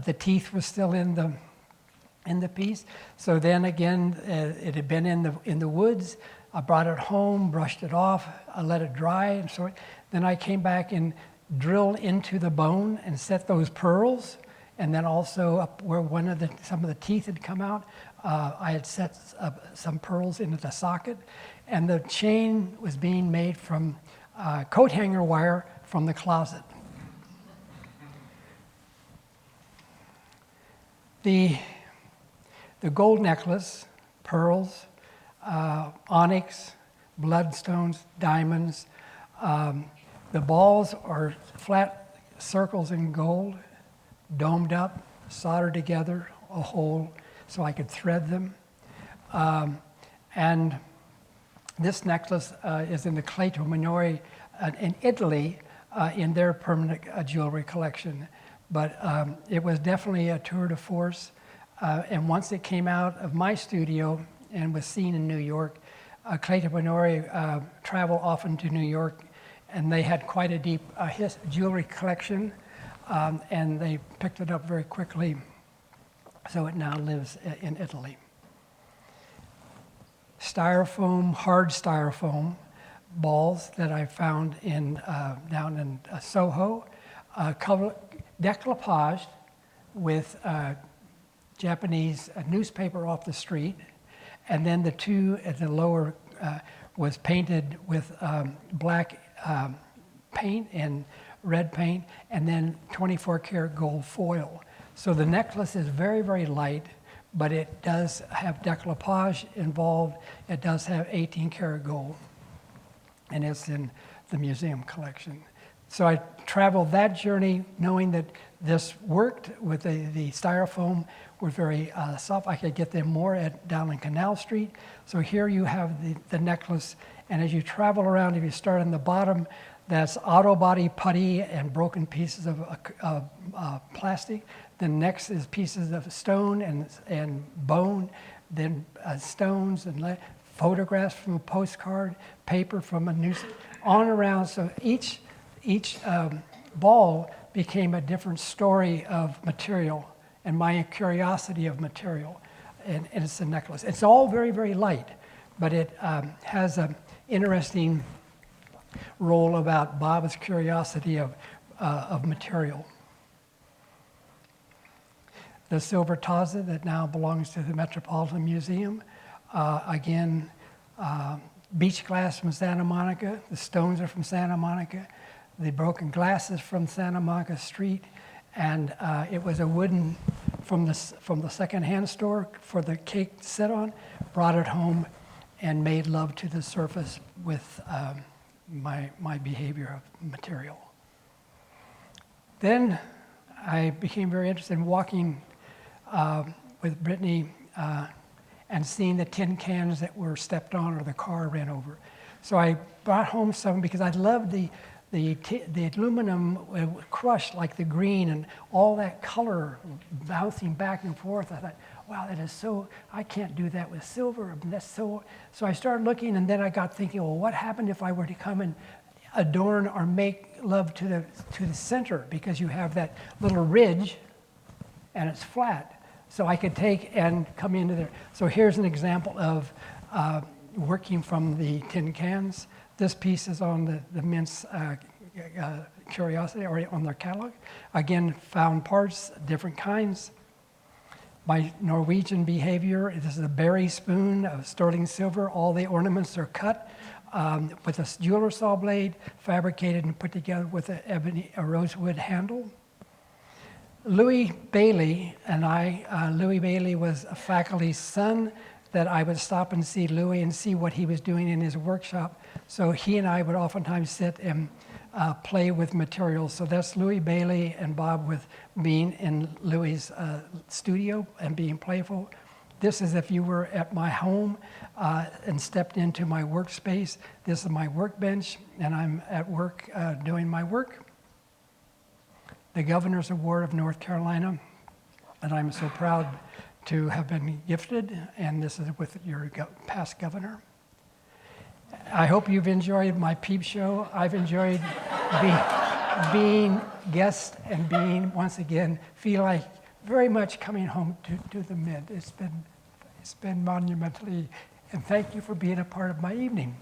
The teeth were still in the piece. So then again, it had been in the woods. I brought it home, brushed it off, I let it dry, and so then I came back and drilled into the bone and set those pearls. And then also up where some of the teeth had come out, I had set some pearls into the socket. And the chain was being made from coat hanger wire from the closet. The gold necklace, pearls, onyx, bloodstones, diamonds. The balls are flat circles in gold, domed up, soldered together, a hole, so I could thread them. And this necklace is in the Cleto Minori in Italy in their permanent jewelry collection. But it was definitely a tour de force. And once it came out of my studio and was seen in New York, Cleto Minori travel often to New York, and they had quite a deep jewelry collection, and they picked it up very quickly, so it now lives in Italy. Styrofoam, hard styrofoam balls that I found down in Soho, decoupaged with Japanese newspaper off the street, and then the two at the lower was painted with black paint and red paint, and then 24 karat gold foil. So the necklace is very, very light, but it does have decoupage involved. It does have 18 karat gold, and it's in the museum collection. So I traveled that journey knowing that this worked with the styrofoam were very soft. I could get them more down in Canal Street. So here you have the necklace, and as you travel around, if you start on the bottom, that's auto body putty and broken pieces of plastic. Then next is pieces of stone and bone, then stones and photographs from a postcard, paper from a news, on around. So each ball became a different story of material and my curiosity of material, and it's a necklace. It's all very, very light, but it has an interesting role about Bob's curiosity of material. The silver taza that now belongs to the Metropolitan Museum, again, beach glass from Santa Monica, the stones are from Santa Monica, the broken glass is from Santa Monica Street, and it was a wooden from the secondhand store for the cake to sit on, brought it home and made love to the surface with my behavior of material. Then I became very interested in walking with Brittany and seeing the tin cans that were stepped on or the car ran over. So I brought home some because I loved the aluminum crushed like the green and all that color bouncing back and forth. I thought, wow, that is so, I can't do that with silver. That's so I started looking, and then I got thinking, well, what happened if I were to come and adorn or make love to the center, because you have that little ridge and it's flat. So I could take and come into there. So here's an example of working from the tin cans. This piece is on the Mint's Curiosity, or on their catalog. Again, found parts, different kinds. My Norwegian behavior, this is a berry spoon of sterling silver. All the ornaments are cut with a jeweler saw blade, fabricated and put together with a rosewood handle. Louis Bailey and Louis Bailey was a faculty's son that I would stop and see Louis and see what he was doing in his workshop. So he and I would oftentimes sit and play with materials. So that's Louis Bailey and Bob with being in Louis' studio and being playful. This is if you were at my home and stepped into my workspace. This is my workbench, and I'm at work doing my work. The Governor's Award of North Carolina, and I'm so proud to have been gifted, and this is with your past governor. I hope you've enjoyed my peep show. I've enjoyed being being guests and being, once again, feel like very much coming home to the Mint. It's been monumentally, and thank you for being a part of my evening.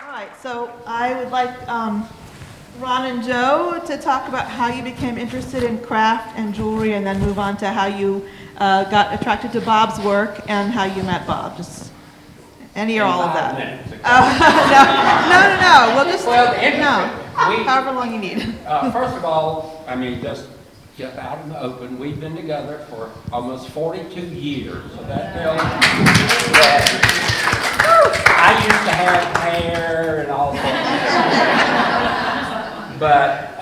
All right, so I would like Ron and Joe to talk about how you became interested in craft and jewelry, and then move on to how you got attracted to Bob's work and how you met Bob. Just any or all of that. No. We'll just however long you need. First of all, I mean, just out in the open, we've been together for almost 42 years. So that tells you that I used to have hair and all that. But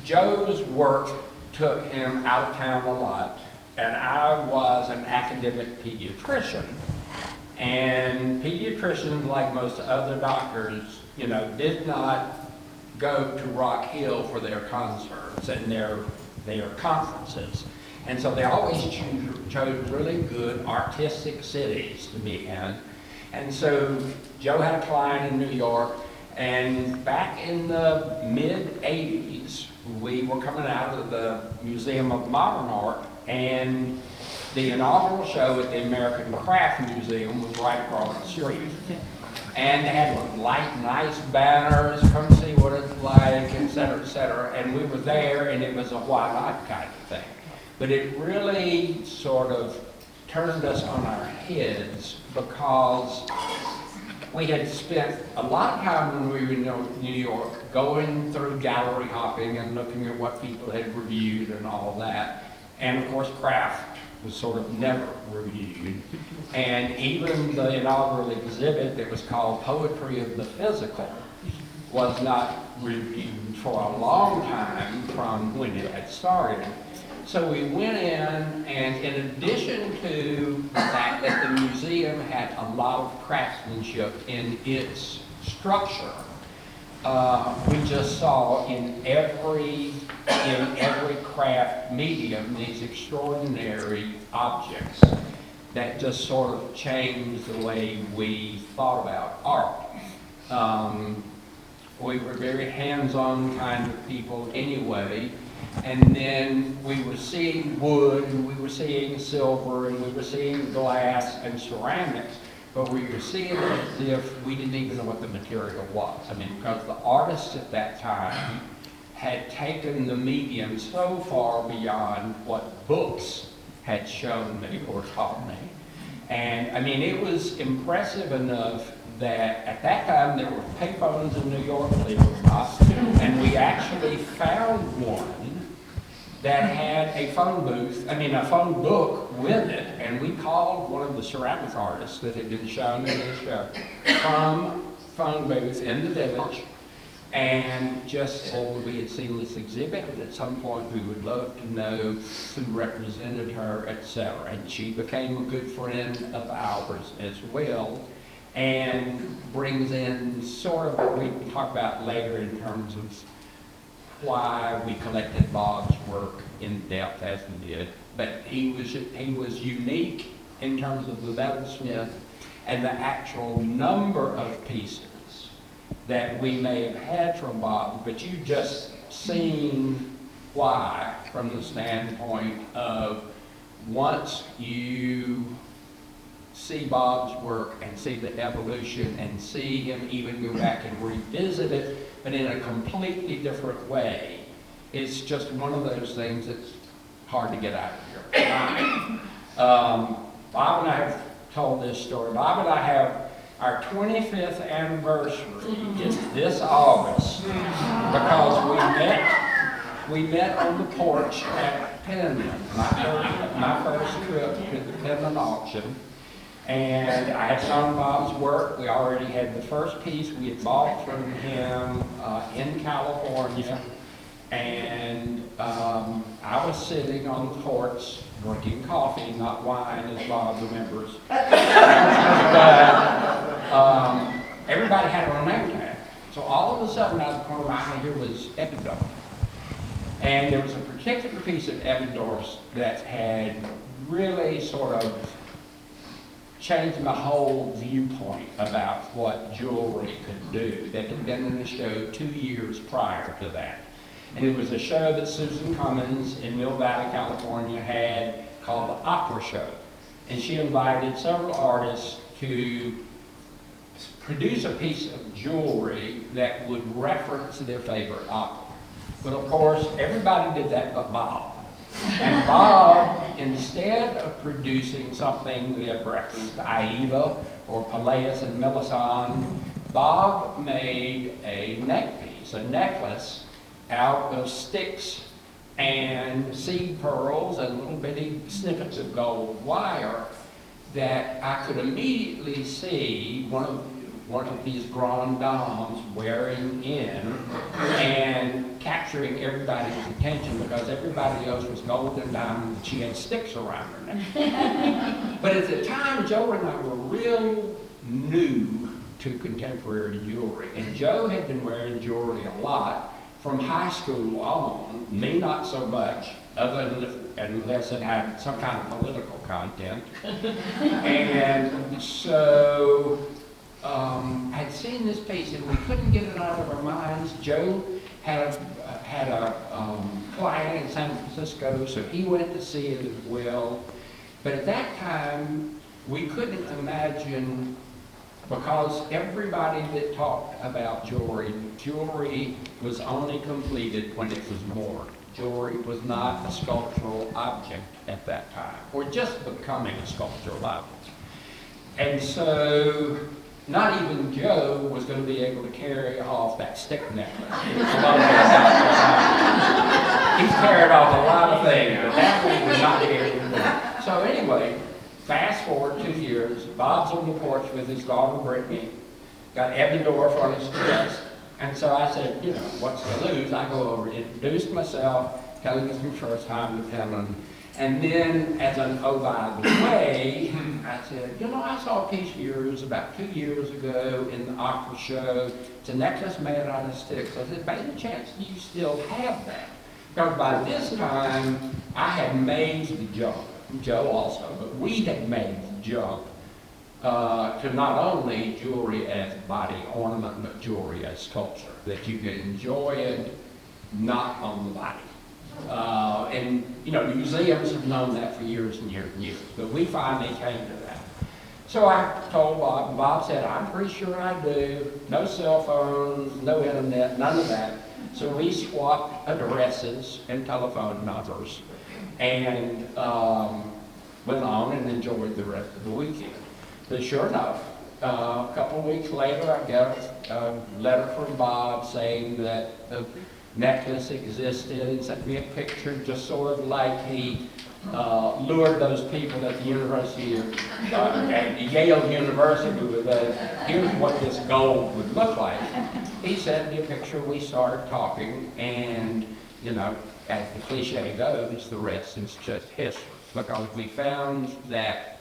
Joe's work took him out of town a lot, and I was an academic pediatrician. And pediatricians, like most other doctors, did not go to Rock Hill for their concerts and their conferences. And so they always chose really good artistic cities to be in. And so Joe had a client in New York, and back in the mid-'80s, we were coming out of the Museum of Modern Art, and the inaugural show at the American Craft Museum was right across the street. And they had nice banners, come see what it's like, et cetera, and we were there, and it was a why not kind of thing. But it really sort of turned us on our heads, because we had spent a lot of time when we were in New York going through gallery hopping and looking at what people had reviewed and all that. And of course, craft was sort of never reviewed. And even the inaugural exhibit that was called Poetry of the Physical was not reviewed for a long time from when it had started. So we went in, and in addition to the fact that the museum had a lot of craftsmanship in its structure, we just saw in every craft medium these extraordinary objects that just sort of changed the way we thought about art. We were very hands-on kind of people anyway, and then we were seeing wood, and we were seeing silver, and we were seeing glass and ceramics, but we were seeing it as if we didn't even know what the material was. I mean, because the artists at that time had taken the medium so far beyond what books had shown me or taught me. And I mean, it was impressive enough that at that time there were payphones in New York, believe it or not, and we actually found one that had a phone book with it, and we called one of the ceramic artists that had been shown in this show from phone booth in the village, and just said we had seen this exhibit, and at some point we would love to know who represented her, etc. And she became a good friend of ours as well, and brings in sort of what we can talk about later in terms of why we collected Bob's work in depth as we did. But he was unique in terms of the metalsmith and the actual number of pieces that we may have had from Bob, but you just seen why from the standpoint of once you see Bob's work and see the evolution and see him even go back and revisit it, but in a completely different way. It's just one of those things that's hard to get out of your mind. Bob and I have told this story. Bob and I have our 25th anniversary is this August, because we met on the porch at Penman, my first trip to the Penman auction. And I had shown Bob's work. We already had the first piece we had bought from him in California. And I was sitting on the porch drinking coffee, not wine, as Bob remembers. But everybody had a name tag. So all of a sudden, out of the corner of my eye, here was Ebendorf. And there was a particular piece of Ebendorf's that had really sort of changed my whole viewpoint about what jewelry could do that had been in the show 2 years prior to that. And it was a show that Susan Cummins in Mill Valley, California had called the Opera Show. And she invited several artists to produce a piece of jewelry that would reference their favorite opera. But of course, everybody did that but Bob. And Bob, instead of producing something that referenced Aida or Peleus and Melisande, Bob made a neck piece, a necklace, out of sticks and seed pearls and little bitty snippets of gold wire that I could immediately see one of these grand dames wearing in and capturing everybody's attention because everybody else was gold and diamond and she had sticks around her neck. But at the time, Joe and I were real new to contemporary jewelry. And Joe had been wearing jewelry a lot from high school on, me not so much, unless it had some kind of political content. And so I'd seen this piece and we couldn't get it out of our minds. Joe had a client in San Francisco, so he went to see it as well. But at that time, we couldn't imagine, because everybody that talked about jewelry was only completed when it was worn. Jewelry was not a sculptural object at that time, or just becoming a sculptural object. And so, not even Joe was going to be able to carry off that stick necklace. He's carried off a lot of things, but that one was not able to do. So anyway, fast forward 2 years, Bob's on the porch with his daughter Brittany, got Ebendorf on his chest, and so I said, you know, what's to lose? I go over, introduced myself, telling us my first time to Helen, and then as an oh by the way, I said, you know, I saw a piece of yours about 2 years ago in the opera show. It's a necklace made out of sticks. I said, by any chance do you still have that? Because by this time, I had made the jump. Joe also, but we had made the jump to not only jewelry as body ornament, but jewelry as sculpture, that you could enjoy it not on the body. And, you know, museums have known that for years and years and years, but we finally came to that. So I told Bob, and Bob said, I'm pretty sure I do. No cell phones, no internet, none of that. So we swapped addresses and telephone numbers and went on and enjoyed the rest of the weekend. But sure enough, a couple of weeks later, I got a letter from Bob saying that the necklace existed and sent me a picture, just sort of like he lured those people at the University of, at Yale University with here's what this gold would look like. He sent me a picture, we started talking, and, you know, as the cliche goes, the rest is just history. Because we found that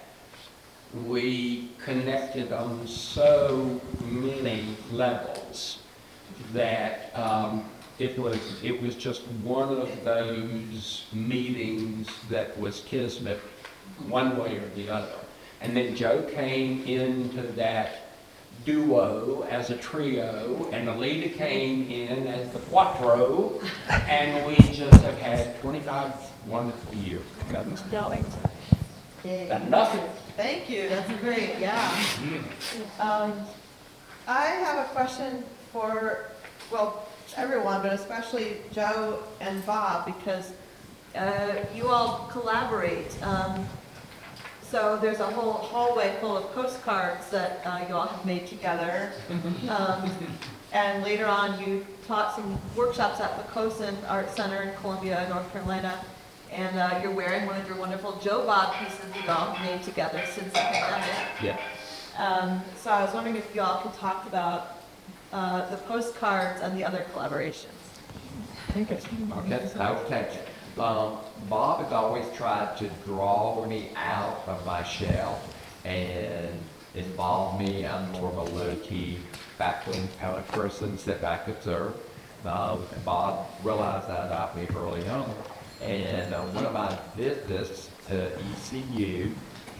we connected on so many levels that it was just one of those meetings that was kismet, one way or the other. And then Joe came into that duo as a trio, and Alita came in as the quattro, and we just have had 25 wonderful years. Got nothing. Thank you, that's great, yeah. I have a question for, well, everyone, but especially Joe and Bob, because you all collaborate. So there's a whole hallway full of postcards that you all have made together. And later on, you taught some workshops at the Cosin Art Center in Columbia, North Carolina. And you're wearing one of your wonderful Joe Bob pieces you all made together since the pandemic. Yeah. So I was wondering if you all could talk about the postcards and the other collaborations. Okay, I'll take it. Bob has always tried to draw me out of my shell and involve me. I'm more of a low-key, backling kind of person, sit back, observe. Bob realized that about me early on. And one of my visits to ECU,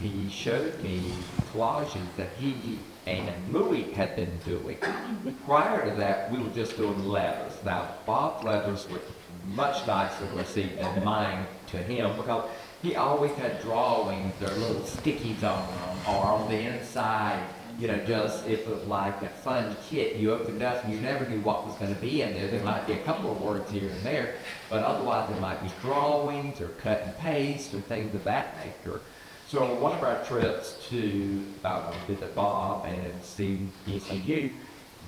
he showed me collages that he and Louis had been doing. Prior to that, we were just doing letters. Now, Bob's letters were much nicer received than mine to him because he always had drawings or little stickies on them or on the inside. You know, just if it was like a fun kit, you opened up and you never knew what was going to be in there. There might be a couple of words here and there, but otherwise there might be drawings or cut and paste or things of that nature. So on one of our trips to visit Bob and see ECU,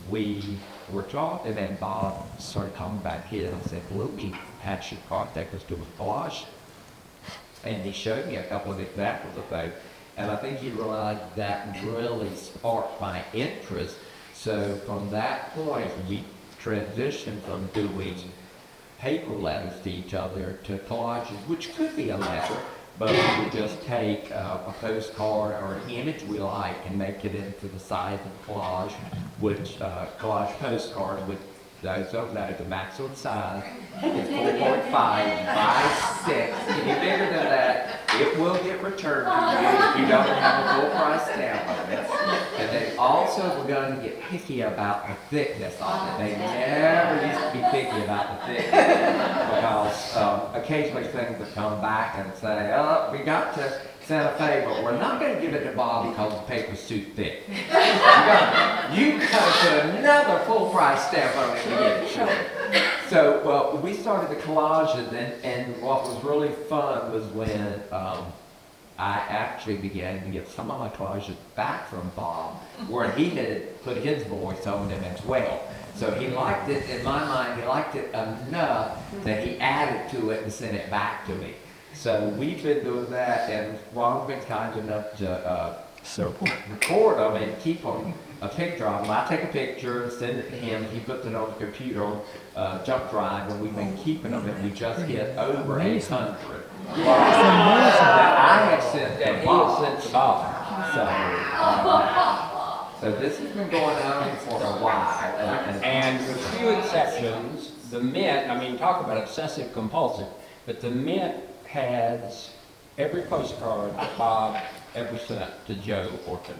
we were talking and Bob started coming back here and said, "Look, he has your contact us doing collage." And he showed me a couple of examples of those. And I think he realized that really sparked my interest. So from that point, we transitioned from doing paper letters to each other to collages, which could be a letter, but we would just take a postcard or an image we like and make it into the size of collage, which collage postcard with those of that, the maximum size is 4.5 by 6. Any bigger than that, it will get returned to you if you don't have a full price stamp on it. And they also were going to get picky about the thickness of it. They never used to be picky about the thickness because occasionally things would come back and say, "Oh, we got to Santa Fe, but we're not going to give it to Bob because the paper's too thick." You got to put another full price stamp on it to get it short. So, well, we started the collages, and what was really fun was when I actually began to get some of my collages back from Bob, where he had put his voice on them as well. So he liked it, in my mind, he liked it enough that he added to it and sent it back to me. So we've been doing that, and Ron's been kind enough to record them and keep them a picture of them. I take a picture and send it to him, he puts it on the computer on jump drive, and we've been keeping them, and we just hit over 800. That I have sent to Bob. So this has been going on for a while. And with few exceptions, the Mint, I mean, talk about obsessive compulsive, but the Mint has every postcard that Bob ever sent to Joe or to in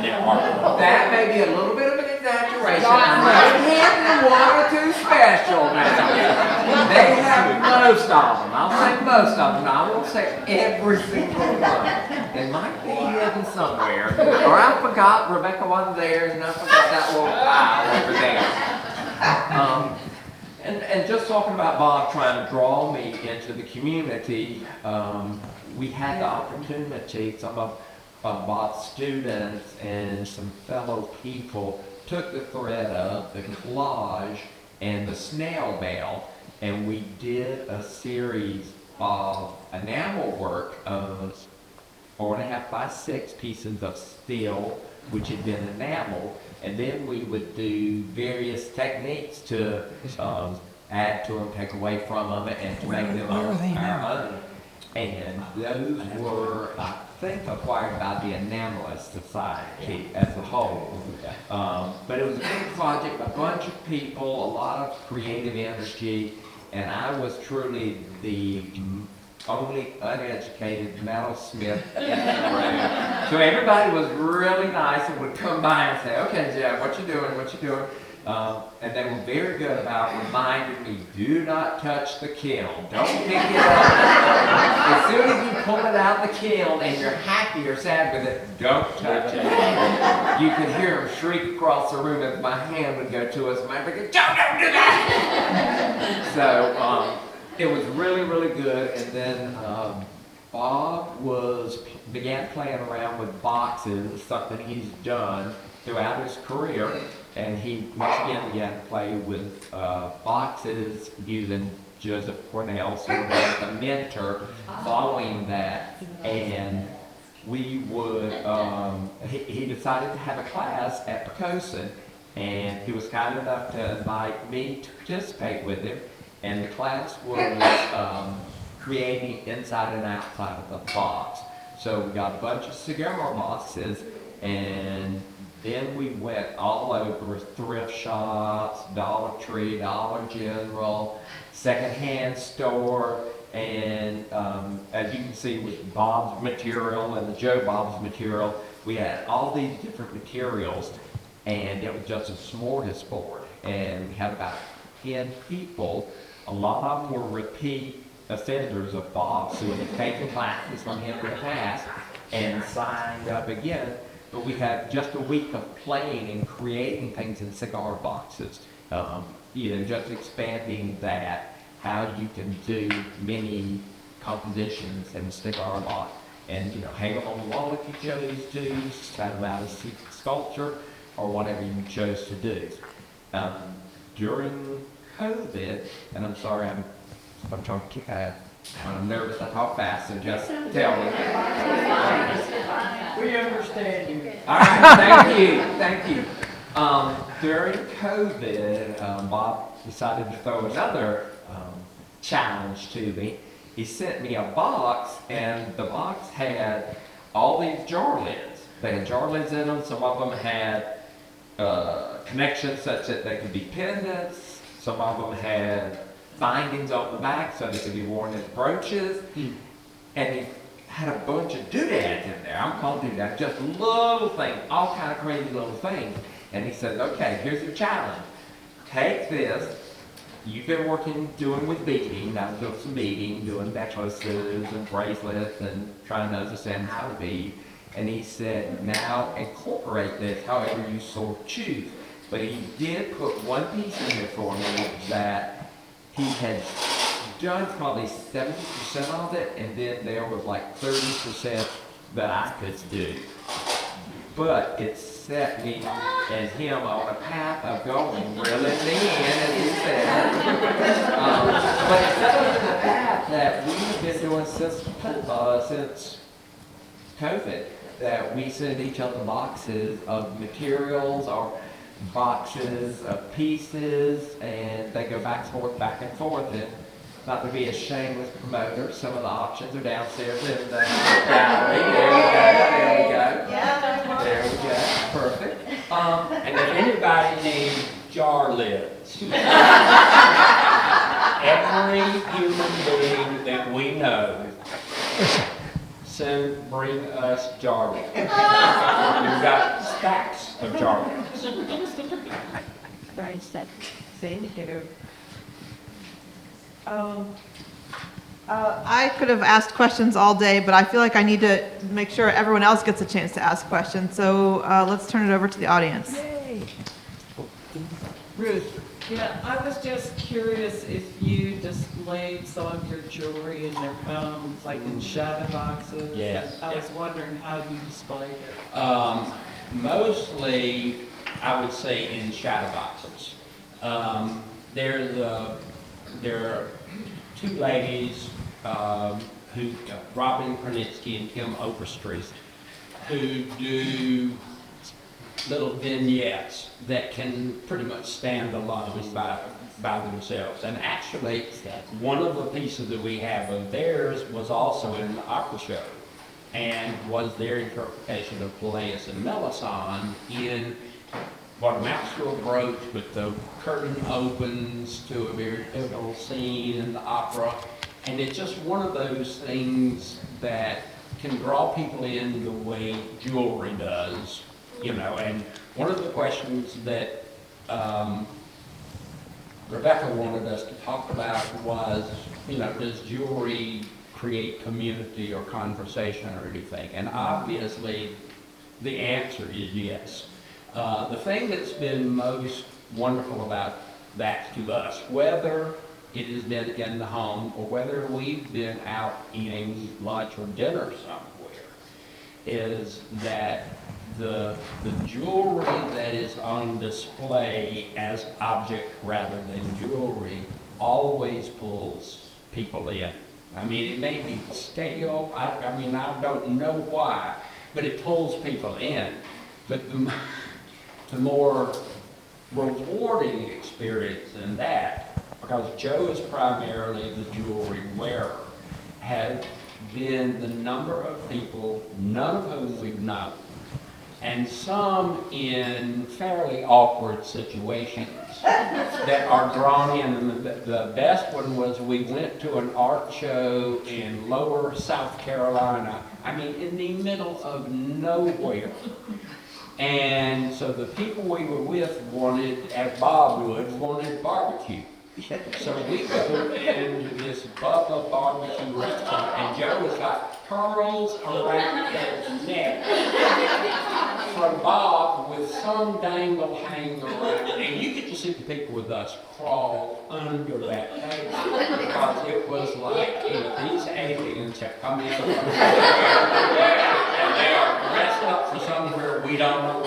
their artwork. That may be a little bit of an exaggeration. I might have one or two special now. They have most of them. I'll say most of them. I won't say every single one. They might be hidden somewhere. Or I forgot Rebecca wasn't there, and I forgot that little pile over there. And just talking about Bob trying to draw me into the community, we had the opportunity, some of Bob's students and some fellow people took the thread of the collage and the snail mail, and we did a series of enamel work of 4.5 by 6 pieces of steel, which had been enameled, and then we would do various techniques to add to them, take away from them, and to make them our own. And those were, I think, acquired by the Enamelist Society as a whole. But it was a big project, a bunch of people, a lot of creative energy, and I was truly the only uneducated metalsmith in the room. So everybody was really nice and would come by and say, "Okay, Jeff, what you doing, what you doing?" And they were very good about reminding me, do not touch the kiln. Don't pick it up. As soon as you pull it out the kiln and you're happy or sad with it, don't touch it. You could hear them shriek across the room as my hand would go to us. And I'd be like, don't do that! So it was really, really good. And then Bob began playing around with boxes, something he's done throughout his career. And he once again began to play with boxes using Joseph Cornell, so he was a mentor following that. And we would, he decided to have a class at Pocosin, and he was kind enough to invite me to participate with him. And the class was creating inside and outside of the box. So we got a bunch of cigar boxes, and Then we went all over thrift shops, Dollar Tree, Dollar General, secondhand store, and as you can see with Bob's material and the Joe Bob's material, we had all these different materials, and it was just a smorgasbord. And we had about 10 people. A lot of them were repeat offenders of Bob's, who had taken classes from him in the past and signed up again. But we had just a week of playing and creating things in cigar boxes. Just expanding that, how you can do many compositions in a cigar box. And, hang them on the wall if you chose to, set them out as sculpture, or whatever you chose to do. During COVID, and I'm sorry, I'm trying to kick out. I'm nervous, I talk fast, so just tell me. We understand you. All right, thank you. During COVID, Bob decided to throw another challenge to me. He sent me a box, and the box had all these jar lids. They had jar lids in them. Some of them had connections such that they could be pendants. Some of them had bindings on the back so they could be worn as brooches. And he had a bunch of doodads in there. I'm calling doodads, just little things, all kind of crazy little things. And he said, okay, here's your challenge. Take this. You've been doing with beading. I was doing some beading, doing necklaces and bracelets and trying to understand how to bead. And he said, now incorporate this however you sort of choose. But he did put one piece in there for me that he had done probably 70% of it, and then there was like 30% that I could do. But it set me and him on a path of going really thin, as he said. But it set us in a path that we have been doing since COVID, that we send each other boxes of materials or boxes of pieces, and they go back and forth. And not to be a shameless promoter, some of the options are downstairs in the gallery. There we go. Perfect. And if anybody needs jar lids, every human being that we know, bring us jar lids. We've got stacks of jar lids. Very sad. Thank you. I could have asked questions all day, but I feel like I need to make sure everyone else gets a chance to ask questions. So let's turn it over to the audience. Yay. Ruth. Yeah, I was just curious if you displayed some of your jewelry in their homes, like in shadow boxes. Yes. I was wondering how you displayed it. Mostly, I would say in shadow boxes. There are two ladies who, Robin Krenitsky and Kim Overstreet, who do little vignettes that can pretty much stand alone by themselves. And actually, one of the pieces that we have of theirs was also in the opera show, and was their interpretation of Pelleas and Melisande in what amounts to a brooch, but the curtain opens to a very pivotal scene in the opera. And it's just one of those things that can draw people in the way jewelry does, And one of the questions that Rebecca wanted us to talk about was, does jewelry create community or conversation or anything? And obviously, the answer is yes. The thing that's been most wonderful about that to us, whether it has been in the home or whether we've been out eating lunch or dinner somewhere, is that the jewelry that is on display as object rather than jewelry always pulls people in. I mean, it may be stale, I don't know why, but it pulls people in. But the more rewarding experience than that, because Joe is primarily the jewelry wearer, has been the number of people, none of whom we've known, and some in fairly awkward situations that are drawn in. And the best one was we went to an art show in Lower South Carolina, I mean in the middle of nowhere. And so the people we were with wanted, as Bob would, wanted barbecue. So we go into this Bubba barbecue restaurant, and Joe was like pearls around his neck from Bob with some dangle hanging around. And you get to see the people with us crawl under that table because it was like, you know, these aliens have come in from and they are dressed up for somewhere we don't know.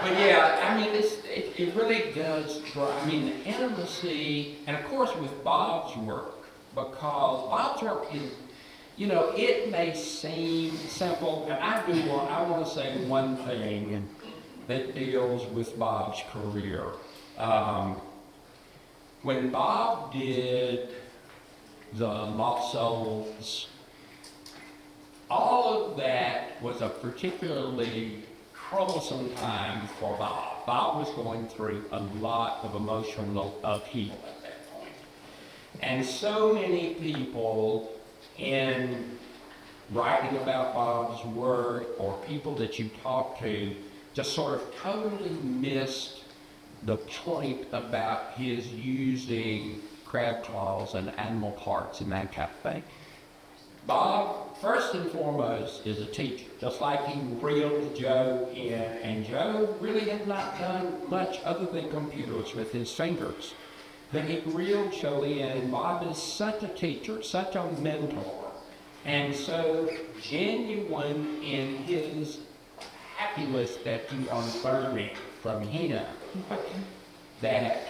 But yeah, I mean, it really does try. I mean, the intimacy, and of course with Bob's work, because Bob's work is, you know, it may seem simple, and I want to say one thing that deals with Bob's career. When Bob did the Lost Souls, all of that was a particularly troublesome time for Bob. Bob was going through a lot of emotional upheaval at that point. And so many people in writing about Bob's work or people that you talk to just sort of totally missed the point about his using crab claws and animal parts and that kind of thing. Bob, first and foremost, is a teacher, just like he reeled Joe in, and Joe really had not done much other than computers with his fingers. But he reeled Joe in, and Bob is such a teacher, such a mentor, and so genuine in his happiness that you are learning from him. That,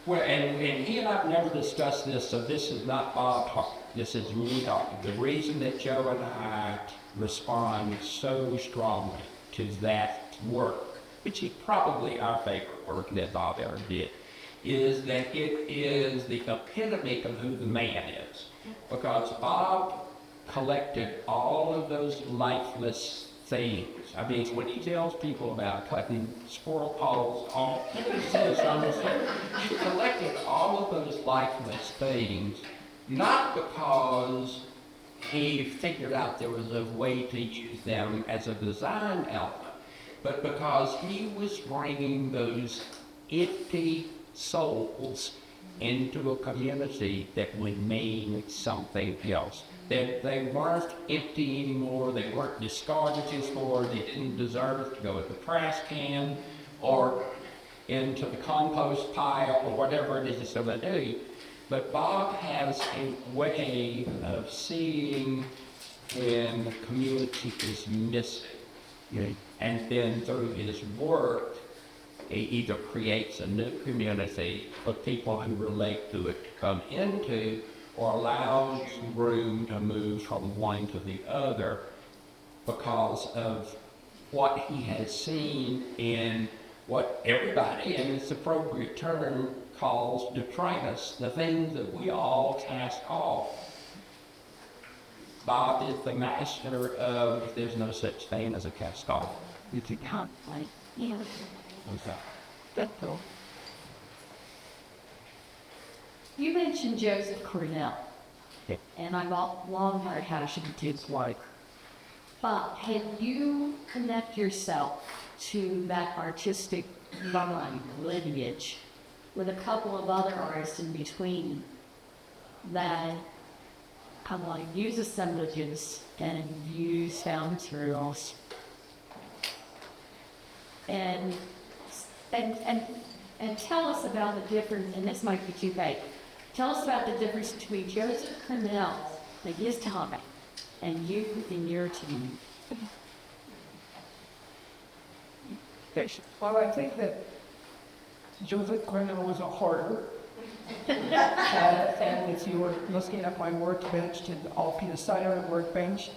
well, and he and I have never discussed this, so this is not Bob talking. This is me talking. The reason that Joe and I respond so strongly to that work, which is probably our favorite work that Bob ever did, is that it is the epitome of who the man is. Because Bob collected all of those lifeless things. I mean, when he tells people about collecting squirrel paws, he collected all of those lifeless things, not because he figured out there was a way to use them as a design element, but because he was bringing those empty souls into a community that would mean something else. They weren't empty anymore, they weren't discarded anymore, they didn't deserve to go in the trash can or into the compost pile or whatever it is that they do. But Bob has a way of seeing when the community is missing. And then through his work, he either creates a new community for people who relate to it to come into, or allows room to move from one to the other because of what he has seen in what everybody, in its appropriate term, calls detritus, the things that we all cast off. Bob is the master of there's no such thing as a cast off. It's a conflict. Yeah. What's that? That's cool. You mentioned Joseph Cornell, Yeah. and I've long heard how she kids like. But can you connect yourself to that artistic line, lineage, with a couple of other artists in between that kind of like use assemblages and use found materials? And tell us about the difference, and this might be too vague. Tell us about the difference between Joseph Cornell, like his time, and you and your team. Well, I think that Joseph Cornell was a hoarder. And if you were looking at my workbench, I'll be aside on a workbench.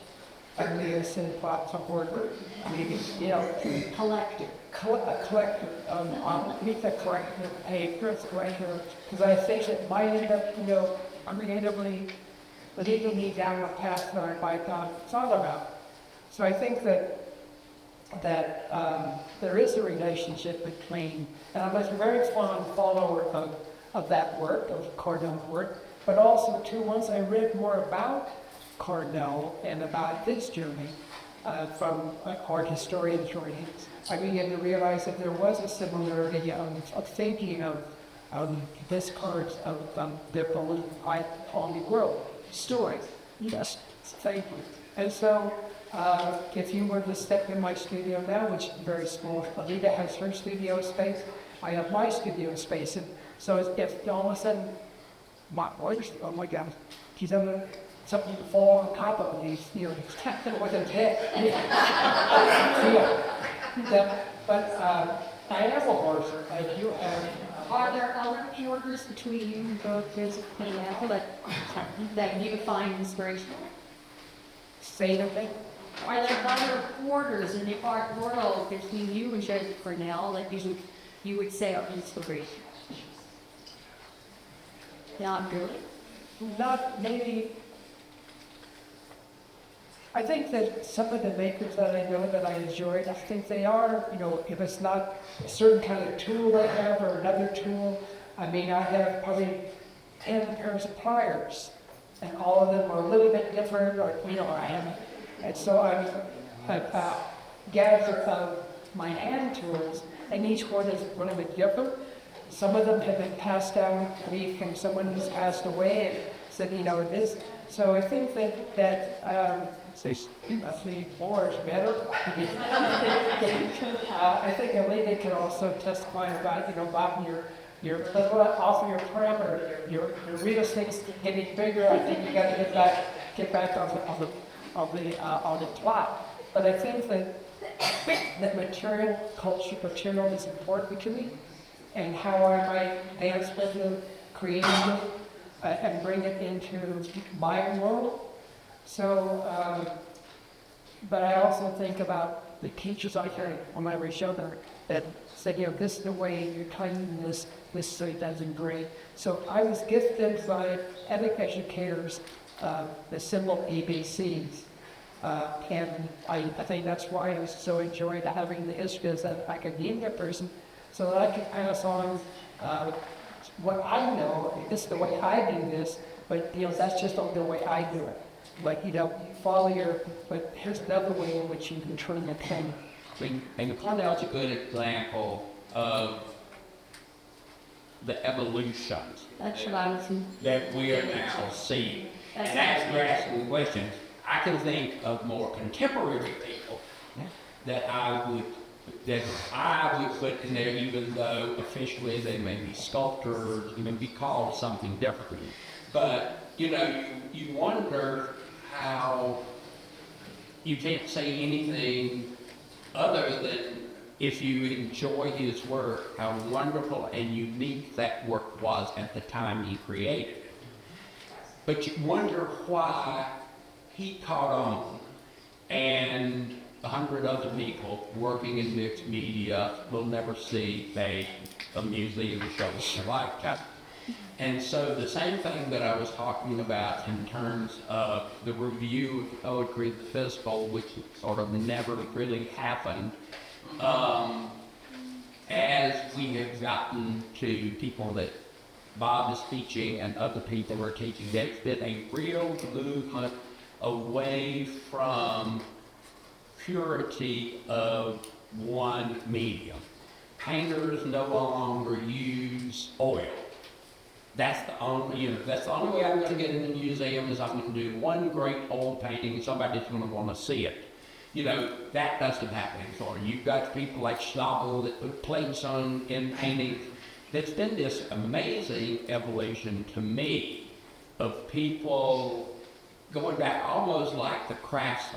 I may have said Paltz a hoarder. Maybe, you know, Collector. a collector. I'll make that correct. A first right here, because I think it might end up, you know, creatively leading me down a path that I might not thought about. So I think that that there is a relationship between, and I was a very fond follower of that work, of Cornell's work, but also too, once I read more about Cornell and about his journey from art historian's writings, I began to realize that there was a similarity of thinking of this part of the on the world story. Yes, thank you. And so, if you were to step in my studio now, which is very small, Alita has her studio space, I have my studio space, and so if all of a sudden, my voice, oh my God, he's having something to fall on top of me, you know, he's tapping with his head. But I have a horse, and you have. Are there other orders between you both physically and mental that you find inspirational? Say the thing. Are there other orders in the art world between you and Joseph Cornell that you would say are inspirational? Not really. Not maybe. I think that some of the makers that I know that I enjoyed, I think they are, you know, if it's not a certain kind of tool I have or another tool, I mean, I have probably 10 pairs of pliers, and all of them are a little bit different, or, you know, I haven't. And so I've gathered my hand tools, and each one is a little bit different. Some of them have been passed down to me from someone who's passed away and said, you know, this. So I think that say more is better. I think Alita can also testify about, you know, Bob, your off of your parameter, your real estate's getting bigger. I think you got to get back on the plot. But I think that material material is important to me, and how I might dance with it, create it, and bring it into my world. So, but I also think about the teachers I heard on my show that said, you know, this is the way you're tying this so it doesn't break. So I was gifted by educators the symbol ABCs. And I think that's why I so enjoyed having the history as an academia person, so that I could pass on what I know. This is the way I do this, but, you know, that's just not the way I do it. Like, you know, but here's another way in which you can turn the pen. And Cornell's a good example of the evolution That's what I was. that we are now seeing. And as you're asking the question, I can think of more contemporary people that I would put in there, even though officially they may be sculptors, even be called something different. But, you know, you wonder how you can't say anything other than, if you enjoy his work, how wonderful and unique that work was at the time he created it. But you wonder why he caught on, and 100 other people working in mixed media will never see a museum show like that. And so the same thing that I was talking about in terms of the review of poetry at the festival, which sort of never really happened, as we have gotten to people that Bob is teaching and other people are teaching, there's been a real movement away from purity of one medium. Painters no longer use oil. That's the only way I'm going to get in the museum is I'm going to do one great oil painting and somebody's going to want to see it. You know, that doesn't happen anymore. You've got people like Schnabel that put plates on in paintings. There's been this amazing evolution to me of people going back almost like the crafts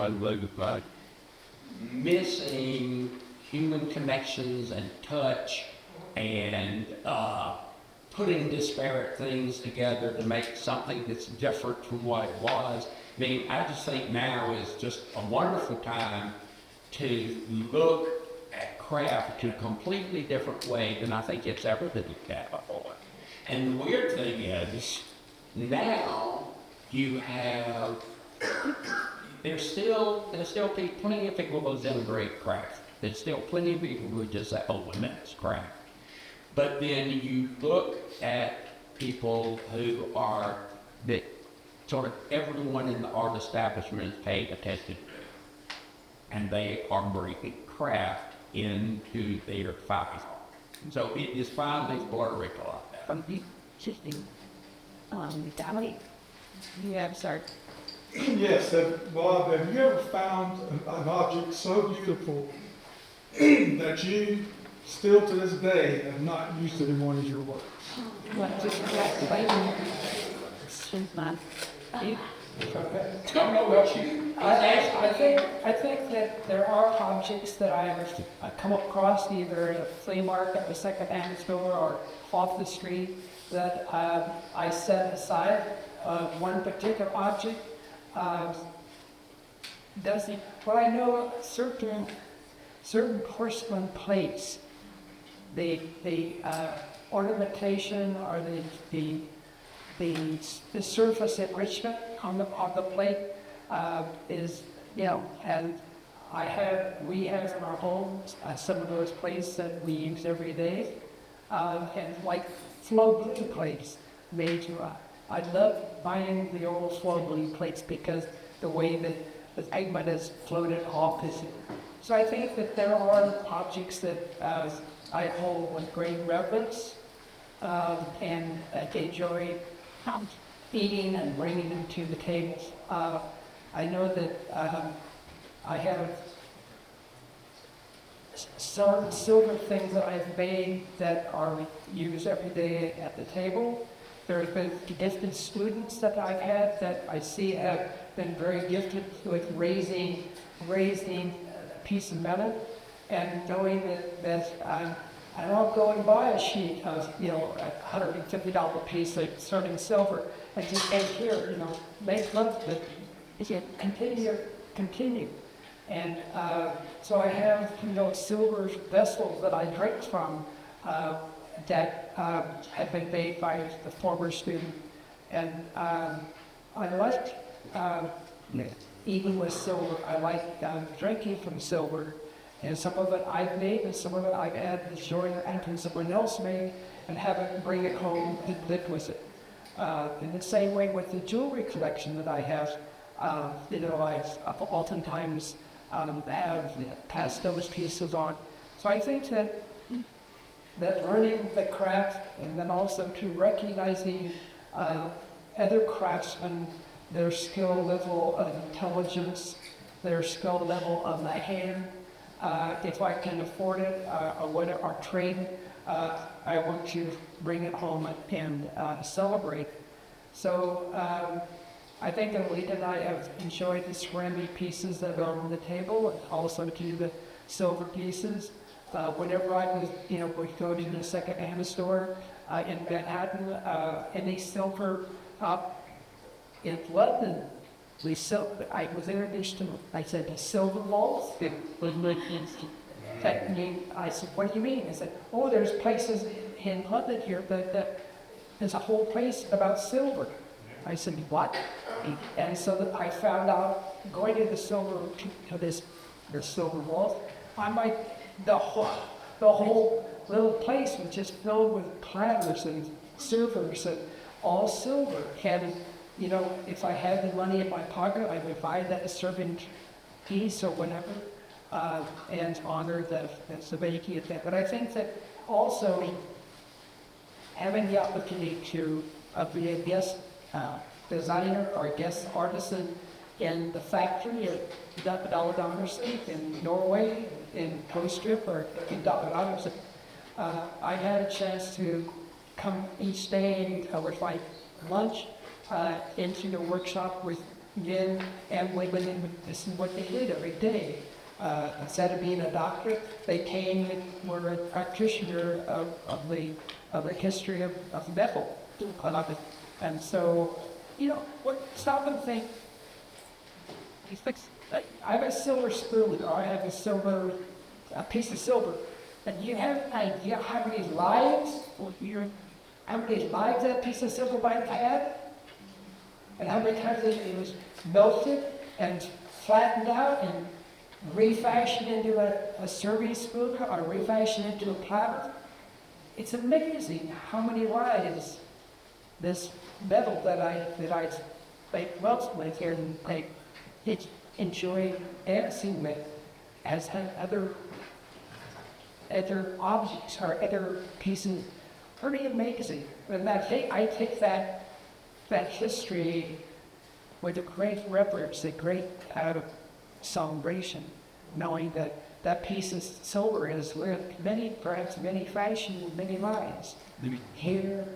missing human connections and touch and putting disparate things together to make something that's different from what it was. I mean, I just think now is just a wonderful time to look at craft in a completely different way than I think it's ever been looked at before. And the weird thing is, now you have, there's still plenty of people who celebrate craft. There's still plenty of people who would just say, oh, well, that's craft. But then you look at people who are, that sort of everyone in the art establishment is paying attention to, and they are bringing craft into their fight. So it is finally blurring a lot. Yeah, I'm sorry. Yes, Bob, have you ever found an object so beautiful that you still to this day have not used it in one of your works? What, just Don't know what you. I think that there are objects that I come across either at a flea market, a second-hand store, or off the street that I set aside. One particular object doesn't. Well, I know certain porcelain plates, the ornamentation or the surface enrichment on the plate is, and we have in our homes some of those plates that we use every day, and like flow blue plates made to. I love buying the old flow blue plates because the way that the pigment is floated off is. So I think that there are objects that I hold with great reverence and enjoy eating and bringing them to the tables. I know that I have some silver things that I've made that are used every day at the table. There have been gifted students that I've had that I see have been very gifted with raising a piece of metal, and knowing that I don't go and buy a sheet of $150 piece of sterling silver and just say here, make love to it, continue. And so I have silver vessels that I drink from that have been made by the former student, and I like eating with silver. I like drinking from silver. And some of it I've made, and some of it I've had the joy and someone else made, and have it, bring it home and live with it. In the same way with the jewelry collection that I have, I oftentimes have passed those pieces on. So I think that learning the craft, and then also to recognizing other craftsmen, their skill level of intelligence, their skill level of the hand. If I can afford it, or trade it, I want to bring it home and celebrate. So I think Alita and I have enjoyed the ceramic pieces that are on the table, and also to the silver pieces. Whenever I was, would go to the second-hand store in Manhattan, any silver in London. I was introduced to, I said, the silver walls. I said, what do you mean? I said, oh, there's places in London here that there's a whole place about silver. I said, what? And so I found out, going to the silver walls, the whole little place was just filled with platters and silvers and all silver. And if I had the money in my pocket, I would buy that serving piece or whatever, and honor the Sabaki at that. But I think that also having the opportunity to be a guest designer or guest artisan in the factory at Daladamer's in Norway, in Kostrip or in Daladamer's, I had a chance to come each day with my lunch into the workshop with men and women, and this is what they did every day. Instead of being a doctor, they came and were a practitioner of the history of metal. And so, stop and think. I have a silver spoon, or I have a piece of silver, and you have an idea how many lives that piece of silver might have had? And how many times it was melted and flattened out and refashioned into a serving spoon or refashioned into a platter. It's amazing how many lives this metal that I make welts with here and I enjoy dancing with has had other objects or other pieces. Pretty amazing. And I take that history with a great reverence, a great celebration, knowing that that piece of silver is worth perhaps many fashions, many lives. Here,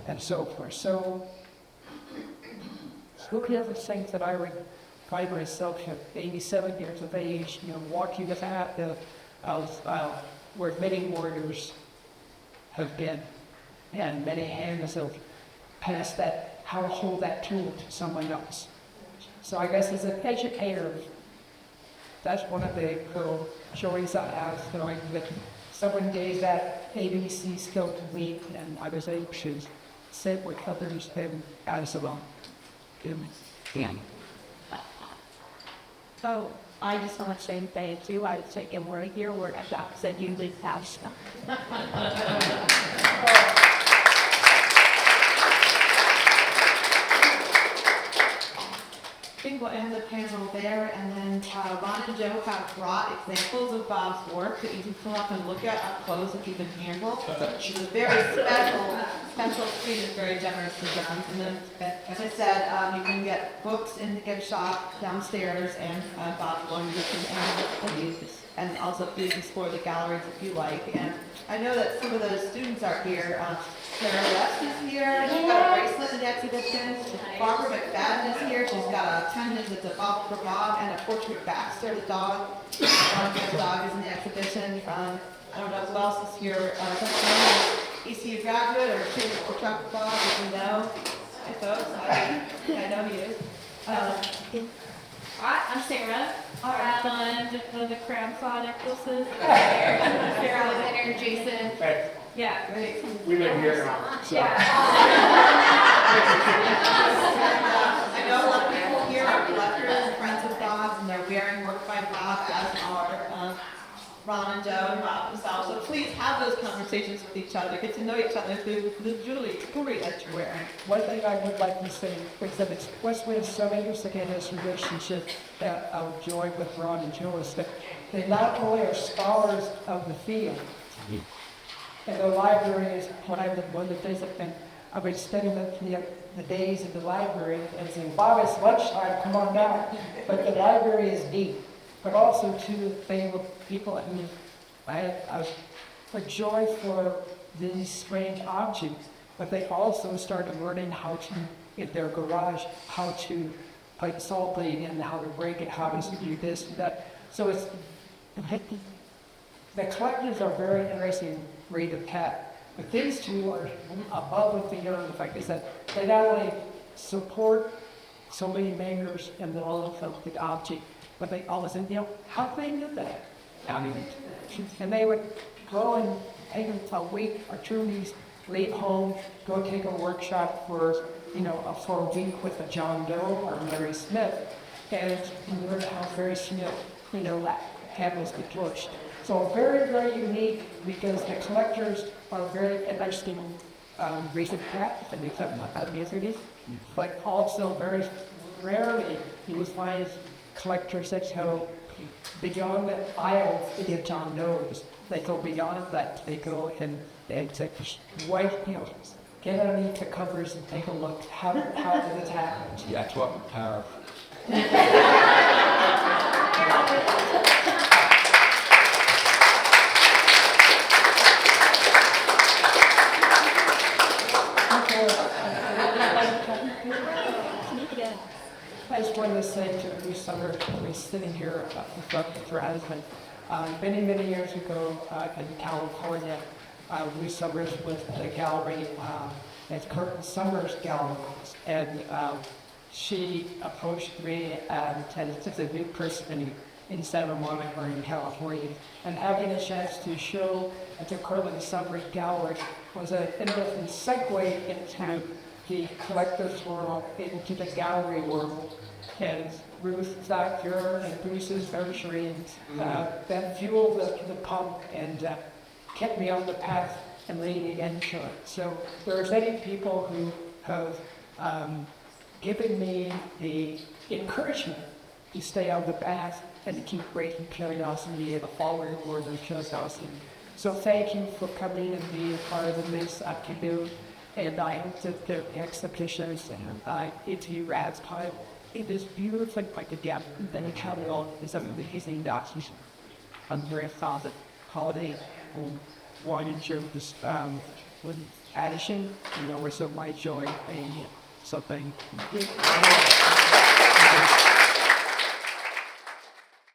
and so forth. So, look at the things that I would find myself at 87 years of age, walking the path of where many warriors have been, and many hands have passed that, how to hold that tool to someone else. So I guess as an educator, that's one of the little joys I have, knowing that someone gave that ABC skill to me, and I was able to sit with others and pass along. So I just want to say thank you. I was taking one of your workshops and you leave house. I think we'll end the panel there, and then Ron and Joe have brought examples of Bob's work that you can pull up and look at up close if you can handle. It's a very special treat and very generously done. And then, as I said, you can get books in the gift shop downstairs, and Bob's going to get them and also please explore the galleries if you like. And I know that some of those students are here. Sarah West is here. She's got a bracelet in the exhibition. Barbara McFadden is here. She's got a pendant that's a Bob for Bob and a portrait of Baxter, the dog. The dog is in the exhibition. I don't know who else is here. ECU graduate or student for Chuck Bob, if you know. Hey folks, I know he is. Hi, I'm Sarah. I'm one of the crown claw necklaces. Sarah, Alexander, Jason. Yeah, great. We live here now. So. Yeah. I know a lot of people here are collectors and friends of Bob's, and they're wearing work by Bob, as are Ron and Joe and Bob themselves. So please have those conversations with each other. Get to know each other through the jewelry that you're wearing. One thing I would like to say is that it's what's been so interesting in this relationship that I enjoy with Ron and Joe is that they not only are scholars of the field, and the library is one of the things that I've been spending the days in the library and saying, Bob, it's lunchtime, come on down. But the library is deep. But also, too, they were people, I have a joy for these strange objects, but they also started learning how to, in their garage, how to play salt blade and how to break it, how to do this and that. So it's, the collectors are very interesting breed of cat. But these two are above and beyond the fact is that they not only support so many makers and the whole of the object, but they also, how do they do that? And they would go and take a week or 2 weeks, leave home, go take a workshop for, for a week with a John Doe or Mary Smith, and learn how Mary Smith, handles the torch. So very, very unique because the collectors are very interesting recent crafts, and they talk about it, but also very rarely you will find collectors that go beyond the aisle to get John Doe's. They go beyond that. They go and they take white, get underneath the covers and take a look. How did this happen? Yeah, that's what power. I just wanted to say to you, Summer, we're sitting here in front of her husband. Many, many years ago in California, we Summers with the gallery at Curtin Summers Gallery, and she approached me and it's a new person in Santa Monica in California, and having a chance to show at the Curtin Summers Gallery was an interesting segue into the collectors world into the gallery world. And Ruth Thacker and Bruce's nurseries that fueled the pump and kept me on the path and leading into it. So there's many people who have given me the encouragement to stay on the path and to keep breaking curiosity and following words of curiosity. So thank you for coming and being part of this afternoon. And I hope that the exhibitions into Rad's Pile, it is beautifully put together. And the catalog is amazing documents. I'm very proud that Holiday wanted to this with addition, you know, we're so my joy and something.